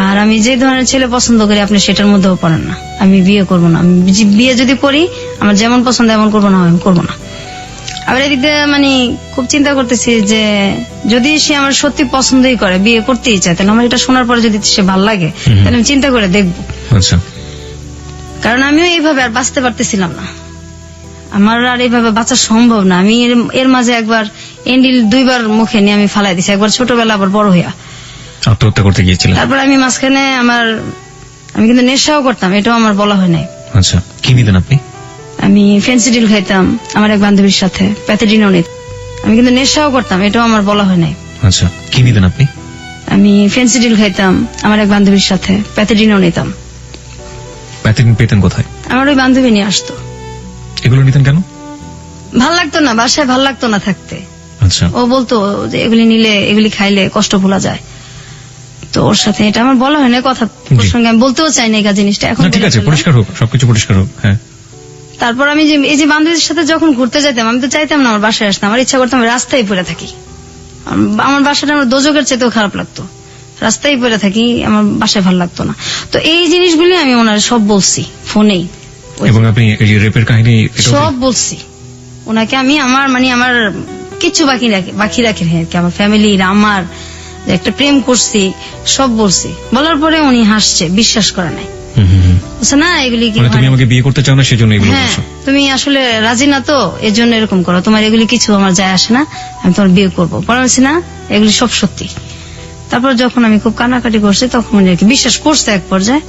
আর আমি যে ধরনের ছেলে পছন্দ করি আপনি সেটার মধ্যেও পড়েন না, আমি বিয়ে করবো না। আমি বিয়ে যদি করি আমার যেমন পছন্দ এমন করবো না, আমি করবো না। আবার এদিক দিয়ে মানে খুব চিন্তা করতেছি যে যদি সে আমার সত্যি পছন্দই করে, বিয়ে করতেই চায়, তাহলে আমার এটা শোনার পরে যদি সে ভাল লাগে তাহলে আমি চিন্তা করে দেখবো। আচ্ছা। কারণ আমিও এইভাবে আর বাঁচতে পারতেছিলাম না, আমার আর এইভাবে বাঁচা সম্ভব না। আমি এর মাঝে একবার এন্ডিল 2 বার মুখে নিয়ে আমি ফালাই দিছি, একবার ছোটবেলা আবার বড় হইয়া আত্মহত্যা করতে গিয়েছিলেন। তারপর আমি মাঝখানে আমি কিন্তু নেশাও করতাম, এটাও আমার বলা হয় নাই। আচ্ছা, কি নিতেন আপনি? আমি ফেন্সিডিল খাইতাম আমার এক বান্ধবীর সাথে, প্যাথেডিনও নিতাম। আমি কিন্তু নেশাও করতাম, এটাও আমার বলা হয় নাই। আচ্ছা, কি নিতেন আপনি? আমি ফেন্সিডিল খাইতাম আমার এক বান্ধবীর সাথে, প্যাথেডিনও নিতাম। প্যাথেডিন পেতেন কোথায়? আমার ওই বান্ধবী নিয়ে আসতো। এগুলো নিতেন কেন? ভাল লাগতো না, বাসায় ভাল লাগতো না থাকতে। আচ্ছা। ও বলতো যে এগুলি নিলে এগুলি খাইলে কষ্ট ভোলা যায়, তো ওর সাথে এটা আমার বলা হয় না, কথা প্রসঙ্গে আমি বলতেও চাই না এই জিনিসটা এখন। ঠিক আছে, পরিষ্কার হোক, সবকিছু পরিষ্কার হোক। হ্যাঁ। তারপর আমি যে এই যে বান্ধবীর সাথে যখন ঘুরতে যেতাম, আমি তো চাইতাম না আমার বাসায় আসতাম, আমার ইচ্ছা করতাম রাস্তায় পড়ে থাকি। আমার বাসাটা আমার দোজকের চাইতেও খারাপ লাগতো, রাস্তায় পড়ে থাকি, আমার বাসায় ভালো লাগতো না। তো এই জিনিসগুলি আমি ওনার সব বলছি ফোনেই, এবং আপনি এই রেপের কাহিনী সব বলছি ওনাকে। আমি আমার কিছু বাকি রাখি আমার ফ্যামিলির, আমার যে একটা প্রেম করছি সব বলছি। বলার পরে উনি হাসছে, বিশ্বাস করে নাই, বলছে না এগুলি কি তুমি আমাকে বিয়ে করতে চাও না সেজন্য এগুলো হ্যাঁ বলছো? তুমি আসলে রাজি না তো এজন্য এরকম করো, তোমার এগুলি কিছু আমার যায় আসে না, আমি তোমার বিয়ে করবো। বলছি না এগুলি সব সত্যি। তারপর যখন আমি খুব কান্নাকাটি করছি তখন উনি আর কি বিশ্বাস করছে এক পর্যায়ে,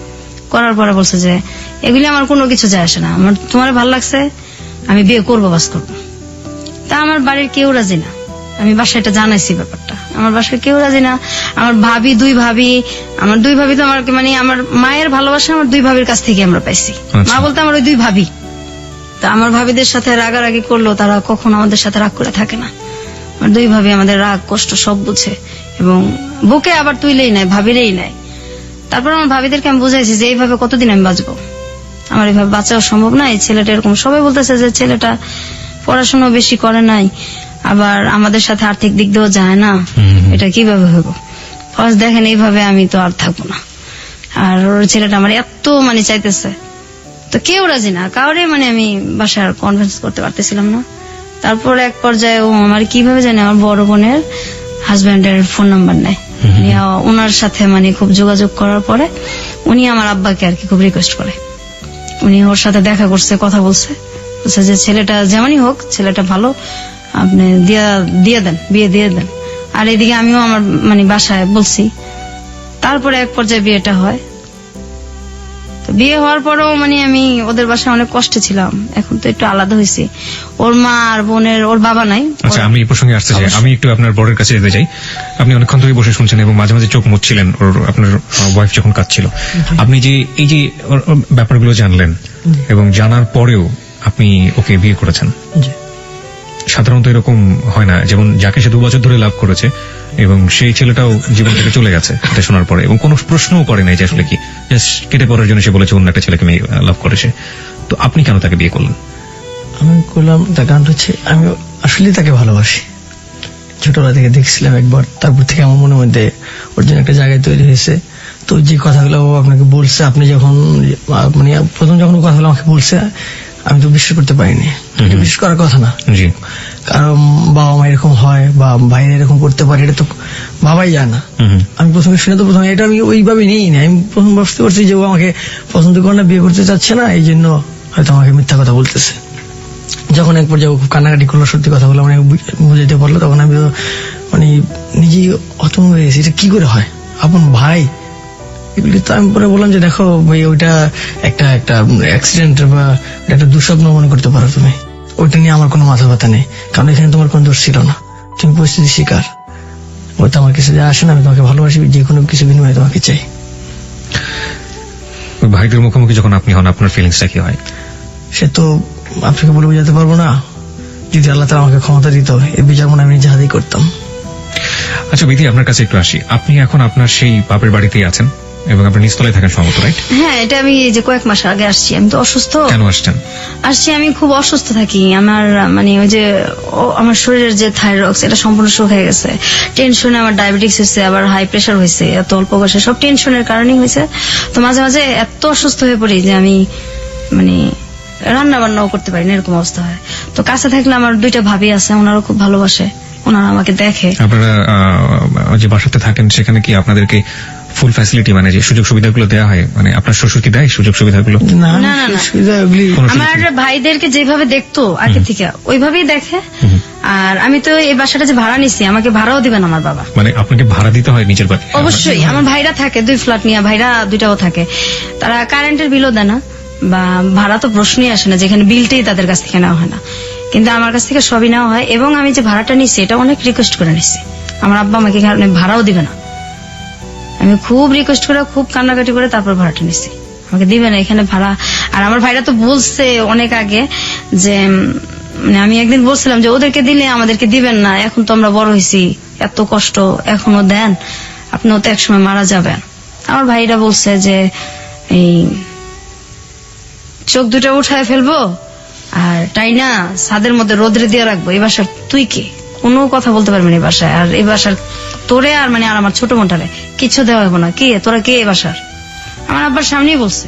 করার পরে বলছে যে এগুলি আমার কোনো কিছু যায় আসে না, আমার তোমার ভালো লাগছে, আমি বিয়ে করবো, বাস করবো। তা আমার বাড়ির কেউ রাজি না, আমি বাসায় এটা জানাইছি ব্যাপারটা, আমার বাসায় কেউ রাজি না। আমার দুই ভাবি তো আমার মানে আমার মায়ের ভালোবাসা আমার 2 ভাবির কাছ থেকে আমরা পাইছি। মা বলতে আমার ওই 2 ভাবি, তা আমার ভাবিদের সাথে রাগারাগি করলেও তারা কখনো আমাদের সাথে রাগ করে থাকে না। আমার 2 ভাবি আমাদের রাগ কষ্ট সব বুঝে এবং বুকে আবার তুইলেই নাই, ভাবিলেই নাই। তারপর আমার ভাবিদেরকে আমি বুঝাইছি যে এইভাবে কতদিন আমি বাঁচবো, আমার এইভাবে বাঁচাও সম্ভব না। এই ছেলেটা এরকম, সবাই বলতেছে যে ছেলেটা পড়াশোনা বেশি করে নাই, আবার আমাদের সাথে আর্থিক দিক দিয়েও যায় না, এটা কিভাবে হইব। ফার্স্ট দেখেন এইভাবে আমি তো আর থাকবো না, আর ওর ছেলেটা আমার এত মানে চাইতেছে, তো কেউ রাজি না, কাউরে মানে আমি বাসায় কনভিন্স করতে পারতেছিলাম না। তারপর এক পর্যায়ে ও আমার কিভাবে জানে আমার বড় বোনের হাজবেন্ডের ফোন নাম্বার নেয়, ওনার সাথে মানে খুব যোগাযোগ করার পরে উনি আমার আব্বাকে আর কি খুব রিকোয়েস্ট করে, উনি ওর সাথে দেখা করছে, কথা বলছে যে ছেলেটা যেমনই হোক ছেলেটা ভালো, আপনি দিয়ে দেন, বিয়ে দিয়ে দেন। আর এদিকে আমিও আমার মানে বাসায় বলছি। তারপরে এক পর্যায়ে বিয়েটা হয়। তো বিয়ে হওয়ার পরেও মানে আমি ওদের বাসায় অনেক কষ্টে ছিলাম, এখন তো একটু আলাদা হয়েছি। ওর মা আর বোনের, ওর বাবা নাই। আচ্ছা, আমি এই প্রসঙ্গে আসতে চাই, আমি একটু আপনার বরের কাছে যেতে চাই। আপনি অনেকক্ষণ ধরে বসে শুনছেন এবং মাঝে মাঝে চোখ মুছছিলেন আপনার ওয়াইফ যখন কাঁদছিল। আপনি যে এই যে ব্যাপারগুলো জানলেন, এবং জানার পরেও আপনি ওকে বিয়ে করেছেন। জি। সাধারণত এরকম হয় না, যেমন যাকে সে 2 বছর ধরে লাভ করেছে এবং সেই ছেলেটাও জীবন থেকে চলে গেছে এটা শোনার পরে, এবং কোনো প্রশ্নও করে নাই যে আসলে কি, জাস্ট কেটে পড়ার জন্য সে বলেছে অন্য একটা ছেলেকে মেয়ে লাভ করেছে। তো আপনি কেন তাকে বিয়ে করলেন? আমি করলাম তার কারণটা হচ্ছে আমি আসলে তাকে ভালোবাসি, ছোটবেলা থেকে দেখছিলাম একবার, তারপর থেকে আমার মনের মধ্যে ওর জন্য একটা জায়গায় তৈরি হয়েছে। তো যে কথাগুলো ও আপনাকে বলছে, আপনি যখন মানে প্রথম যখন ও কথাগুলো আমাকে বলছে, আমি তো বিশ্বাস করতে পারিনি। এটা বিশ্বাস করার কথা না, জি। কারণ বাবা মা এরকম হয় বা ভাইরা এরকম করতে পারে, এটা তো ভাবাই যায় না। আমি প্রথমে শুনে তো প্রথমে এটা আমি ওইভাবে নিই না, আমি প্রথম বুঝতে পারছি যে ও আমাকে পছন্দ করে না, বিয়ে করতে চাচ্ছে না, এই জন্য হয়তো আমাকে মিথ্যা কথা বলতেছে। যখন এক পর্যায়ে খুব কান্নাকাটি করলো, সত্যি কথা বলে মানে বুঝাইতে পারলো, তখন আমি মানে নিজেই হতভম্ব হয়ে গেছি, এটা কি করে হয়, আপন ভাই এগুলি। তো আমি পরে বললাম যে দেখো ভাই, ওইটা একটা অ্যাক্সিডেন্ট বা একটা দুঃস্বপ্ন মনে করতে পারো তুমি, ওইটা নিয়ে আমার কোনো মাথা ব্যথা নেই, কারণ এখানে তোমার কোনো দোষ ছিল না, তুমি পরিস্থিতি শিকার। ওইটা আমার কিছু যে আসে না, আমি তোমাকে ভালোবাসি, যে কোনো কিছু বিনিময়ে তোমাকে চাই। ভাইদের মুখোমুখি যখন আপনি হন, আপনার ফিলিংসটা কি হয়? সে তো আপনাকে বলে বোঝাতে পারবো না। যদি আল্লাহ তাআলা আমাকে ক্ষমতা দিত, এই বিচার মনে আমি নিজে হাতেই করতাম। আচ্ছা বিধি, আপনার কাছে একটু আসি। আপনি এখন আপনার সেই বাপের বাড়িতেই আছেন এবং আপনি নিচতলায় থাকেন সম্ভবত, রাইট? হ্যাঁ, এটা আমি এই যে কয়েক মাস আগে আসছি। আমি তো অসুস্থ। কেন আসছেন? আসছি, আমি খুব অসুস্থ থাকি। আমার মানে ওই যে আমার শরীরের যে থাইরয়েড, এটা সম্পূর্ণ শুকিয়ে গেছে। টেনশনে আমার ডায়াবেটিস হয়েছে, আবার হাই প্রেশার হয়েছে, এত অল্প বয়সে, সব টেনশনের কারণেই হয়েছে। তো মাঝে মাঝে এত অসুস্থ হয়ে পড়ি যে আমি মানে রান্না বান্নাও করতে পারি না, এরকম অবস্থা হয়। তো কাছে থাকলে আমার 2টা ভাবি আছে, ওনারা খুব ভালোবাসে, ওনারা আমাকে দেখে। আপনারা যে বাসাতে থাকেন সেখানে কি আপনাদেরকে ফুল ফ্যাসিলিটি, মানে যে সুযোগ সুবিধাগুলো দেওয়া হয়, মানে আপনার শ্বশুর কি দেয় সুযোগ সুবিধাগুলো? না না, না, না। সুবিধা ওগুলি কোনো সুযোগ আমার নেই? ভাইদেরকে যেভাবে দেখতো আগে থেকে ওইভাবেই দেখে। আর আমি তো এই বাসাটা যে ভাড়া নিছি, আমাকে ভাড়াও দিবেন আমার বাবা। মানে আপনাকে ভাড়া দিতে হয় নিজের বাড়ি? অবশ্যই। আমার ভাইরা থাকে 2 ফ্ল্যাট নিয়ে, ভাইরা 2টাও থাকে। তারা কারেন্টের বিলও দেয় না, বা ভাড়া তো প্রশ্নই আসে না, যেখানে বিলটাই তাদের কাছ থেকে নেওয়া হয় না। কিন্তু আমার কাছ থেকে সবই নেওয়া হয়। এবং আমি যে ভাড়াটা নিচ্ছি, এটা অনেক রিকোয়েস্ট করে নিচ্ছি। আমার আব্বা আমাকে ভাড়াও দিবে না, আমি খুব রিকোয়েস্ট করে, খুব কান্নাকাটি করে তারপর ভাড়াটা নিচ্ছি, আমাকে দিবে না এখানে ভাড়া। আর আমার ভাইরা তো বলছে অনেক আগে যে মানে আমি একদিন বলছিলাম যে ওদেরকে দিলে আমাদেরকে দিবেন না, এখন তো আমরা বড় হয়েছি, এত কষ্ট এখনো দেন, আপনিও তো একসময় মারা যাবেন। আমার ভাইরা বলছে যে এই চোখ 2টা উঠায় ফেলবো আর তাই না ছাদের মধ্যে রোদ্রে দিয়ে রাখবো, এই বাসার তুই কে, কোনো কথা বলতে পারবি না এই বাসায়, আর এই বাসার তোরে আর মানে আর আমার ছোট বোনটারে কিছু দেওয়া হবো না, কে তোরা, কে এই বাসার। আমার আব্বার সামনেই বলছে।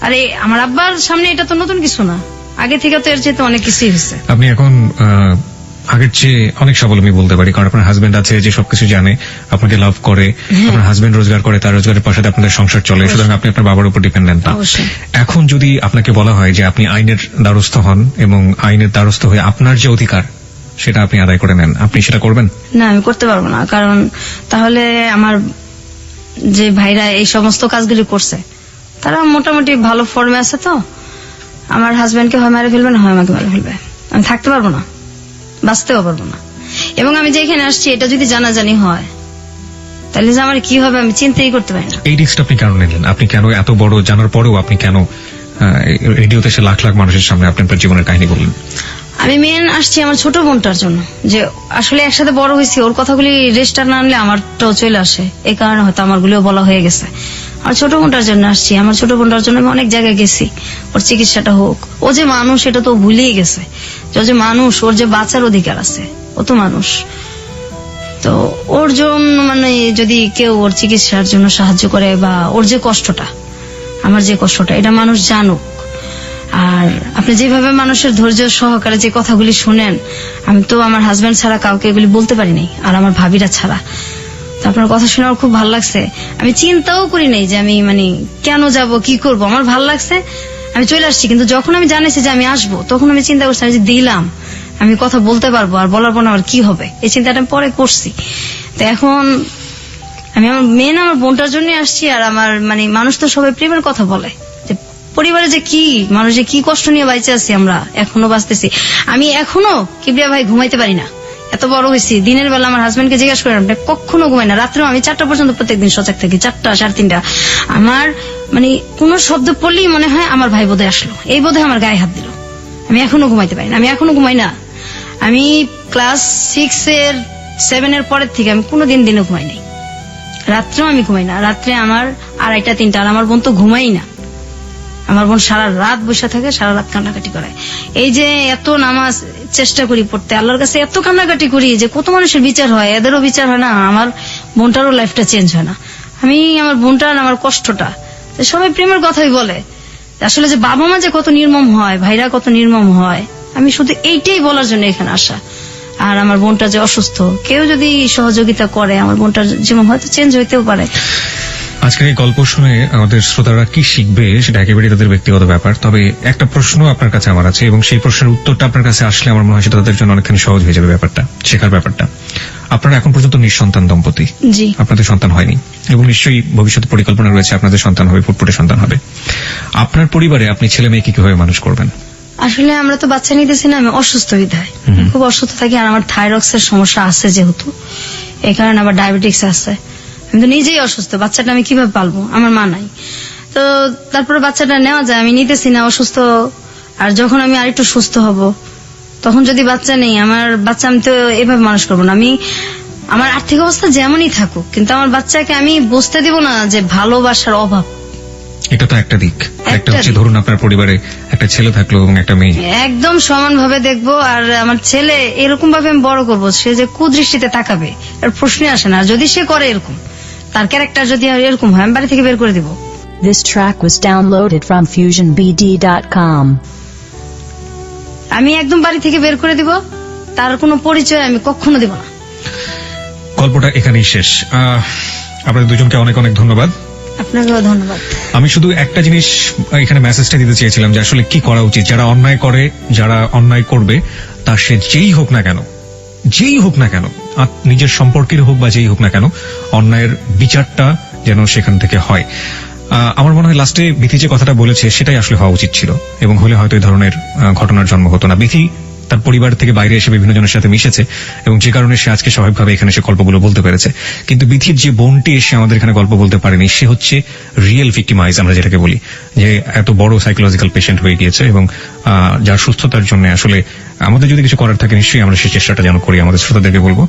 আরে আমার আব্বার সামনে এটা তো নতুন কিছু না, আগে থেকে তো এর চেয়ে তো অনেক কিছুই হয়েছে। আপনি এখন আগের চেয়ে অনেক স্বাবলম্বী বলতে পারি, কারণ আপনার হাজবেন্ড আছে যে সবকিছু জানে, আপনাকে লাভ করে, আপনার হাজবেন্ড রোজগার করে, তার রোজগারের পাশে আপনাদের সংসার চলে, সুতরাং আপনি আপনার বাবার উপর ডিপেন্ডেন্ট না। অবশ্যই। এখন যদি আপনাকে বলা হয় যে আপনি আইনের দ্বারস্থ হন এবং আইনের দ্বারস্থ হয়ে আপনার যে অধিকার সেটা আপনি আদায় করে নেন, আপনি সেটা করবেন? না, আমি করতে পারবো না, কারণ তাহলে আমার যে ভাইরা এই সমস্ত কাজগুলি করছে তারা মোটামুটি ভালো ফর্মে আছে। তো আমার হাজবেন্ডকে হয় মেরে ফেলবে, না হয় আমাকে মেরে ফেলবে, আমি থাকতে পারবো না, বাঁচতেও পারবো না। এবং আমি যে এখানে আসছি, এটা যদি জানাজানি হয় তাহলে যে আমার কি হবে আমি চিন্তাই করতে পারি না। এই রিস্কটা আপনি কেন নিলেন? আপনি কেন এত বড় জানার পরেও আপনি কেন রেডিওতে এসে লাখ লাখ মানুষের সামনে আপনি আপনার জীবনের কাহিনী বললেন? আমি মেন আসছি আমার ছোট বোনটার জন্য, যে আসলে একসাথে বড় হয়েছি, ওর কথাগুলি রেজিস্টার না আনলে আমারটাও চলে আসে, এই কারণে হয়তো আমার গুলিও বলা হয়ে গেছে। আর ছোট বোনটার জন্য আসছি, আমার ছোট বোনটার জন্য আমি অনেক জায়গায় গেছি, ওর চিকিৎসাটা হোক। ও যে মানুষ এটা তো ভুলেই গেছে, যে ও যে মানুষ, ওর যে বাঁচার অধিকার আছে, ও তো মানুষ। তো ওর জন্য মানে যদি কেউ ওর চিকিৎসার জন্য সাহায্য করে, বা ওর যে কষ্টটা, আমার যে কষ্টটা, এটা মানুষ জানুক। আর আপনি যেভাবে মানুষের ধৈর্য সহকারে যে কথাগুলি শুনেন, আমি তো আমার হাজবেন্ড ছাড়া কাউকে এগুলি বলতে পারি নাই, আর আমার ভাবিরা ছাড়া। তো আপনার কথা শুনে আমার খুব ভালো লাগছে। আমি চিন্তাও করি নাই যে আমি মানে কেন যাব, কি করব, আমার ভালো লাগছে, আমি চলে আসছি। কিন্তু যখন আমি জানিছি যে আমি আসবো, তখন আমি চিন্তা করছি যে দিলাম আমি কথা বলতে পারবো, আর বলার পর আমার কি হবে, এই চিন্তাটা আমি পরে করছি। তো এখন আমি আমার মেন আমার বোনটার জন্য আসছি। আর আমার মানে মানুষ তো সবাই প্রেমের কথা বলে, যে পরিবারে যে কি মানুষ যে কি কষ্ট নিয়ে বাইচে আছি, আমরা এখনো বাঁচতেছি। আমি এখনো কিবরিয়া ভাই ঘুমাইতে পারি না, এত বড় হয়েছি, দিনের বেলা আমার হাজবেন্ডকে জিজ্ঞাসা করেন, আপনি কখনো ঘুমাই না, রাত্রেও আমি 4টা পর্যন্ত প্রত্যেকদিন সজাগ থাকি, 4টা 3:30। আমার মানে কোন শব্দ পড়লেই মনে হয় আমার ভাই বোধহয় আসলো, এই বোধহয় আমার গায়ে হাত দিল। আমি এখনো ঘুমাইতে পারি না, আমি এখনো ঘুমাই না। আমি ক্লাস 7 এর পরের থেকে আমি কোনোদিন দিনে ঘুমাই নাই, রাত্রেও আমি ঘুমাই না। রাত্রে আমার 2:30 3টা, আর আমার বোন তো ঘুমাই না। আমার বোন সারা রাত বসে থাকে, সারা রাত কান্নাকাটি করে। এই যে এত নামাজ চেষ্টা করি পড়তে, আল্লাহর কাছে এত কান্নাকাটি করি যে কত মানুষের বিচার হয়, এদেরও বিচার হয় না, আমার বোনটারও লাইফটা চেঞ্জ হয় না। আমি আমার বোনটার আমার কষ্টটা, সবাই প্রেমের কথাই বলে, আসলে যে বাবা মা যে কত নির্মম হয়, ভাইরা কত নির্মম হয়, আমি শুধু এইটাই বলার জন্য এখানে আসা। আর আমার বোনটা যে অসুস্থ, কেউ যদি সহযোগিতা করে আমার বোনটার জীবন হয়তো চেঞ্জ হইতেও পারে। আজকের এই গল্প শুনে আমাদের শ্রোতারা কি শিখবে সেটা একেবারেই তাদের ব্যক্তিগত ব্যাপার। তবে একটা প্রশ্ন আপনার কাছে আমার আছে, এবং সেই প্রশ্নের উত্তরটা আপনার কাছে আসলে আমার মনে হয় সেটা তাদের জন্য অনেকখানি সহজ হয়ে যাবে ব্যাপারটা, শেখার ব্যাপারটা। আপনারা এখন পর্যন্ত নিঃসন্তান দম্পতি, জি। আপনাদের সন্তান হয়নি, এবং নিশ্চয়ই ভবিষ্যতে পরিকল্পনা রয়েছে আপনাদের সন্তান হবে, ফুটফুটে সন্তান হবে। আপনার পরিবারে আপনি ছেলে মেয়েকে কিভাবে মানুষ করবেন? আসলে আমরা তো বাচ্চা নিতেছি না, আমি অসুস্থ বিধায় খুব অসুস্থ থাকি, আর আমার থাইরক্সের সমস্যা আছে যেহেতু, এই কারণে আবার ডায়াবেটিক্স আছে। আমি তো নিজেই অসুস্থ, বাচ্চাটা আমি কিভাবে পালবো, আমার মা নাই। তো তারপরে বাচ্চাটা নেওয়া যায়, আমি নিতেছি না, অসুস্থ। আর যখন আমি আরেকটু সুস্থ হব তখন যদি বাচ্চা নেই, আমার বাচ্চা আমি তো এভাবে মানুষ করবো না। আমি আমার আর্থিক অবস্থা যেমনই থাকুক, কিন্তু আমার বাচ্চাকে আমি বুঝতে দিব না যে ভালোবাসার অভাব। এটা তো একটা দিক। একটা হচ্ছে ধরুন আপনার পরিবারে একটা ছেলে থাকলো এবং একটা মেয়ে, একদম সমানভাবে দেখবো। আর আমার ছেলে এরকম ভাবে আমি বড় করবো, সে যে কুদৃষ্টিতে তাকাবে এর প্রশ্নই আসে না। আর যদি সে করে এরকম, তার ক্যারেক্টার যদি এরকম হয়, আমি বাড়ি থেকে বের করে দিব। This track was downloaded from FusionBD.com. আমি একদম বাড়ি থেকে বের করে দিব, তার কোনো পরিচয় আমি কখনো দিব না। গল্পটা এখানেই শেষ। আপনাদের দুজনকে অনেক অনেক ধন্যবাদ। আপনাকেও ধন্যবাদ। আমি শুধু একটা জিনিস এখানে মেসেজটা দিতে চেয়েছিলাম যে আসলে কি করা উচিত, যারা অন্যায় করে, যারা অন্যায় করবে, তা সে যেই হোক না কেন, নিজের সম্পর্কের হোক বা যেই হোক না কেন, অন্যায়ের বিচারটা যেন সেখান থেকে হয়। আমার মনে হয় লাস্টে বিথি যে কথাটা বলেছে সেটাই আসলে হওয়া উচিত ছিল, এবং হলে হয়তো এই ধরনের ঘটনার জন্ম হতো না। বিথি তার পরিবার থেকে বাইরে এসে বিভিন্ন জনের সাথে মিশেছে, এবং যে কারণে সে আজকে স্বাভাবিকভাবে এখানে এসে গল্পগুলো বলতে পেরেছে। কিন্তু বিথির যে বোনটি এসে আমাদের এখানে গল্প বলতে পারেনি, সে হচ্ছে রিয়েল ভিক্টিমাইজ, আমরা যেটাকে বলি, যে এত বড় সাইকোলজিক্যাল পেশেন্ট হয়ে গিয়েছে, এবং যার সুস্থতার জন্য আসলে আমাদের যদি কিছু করার থাকে নিশ্চয়ই আমরা সেই চেষ্টাটা যেন করি। আমাদের শ্রোতাদেরকে বলবো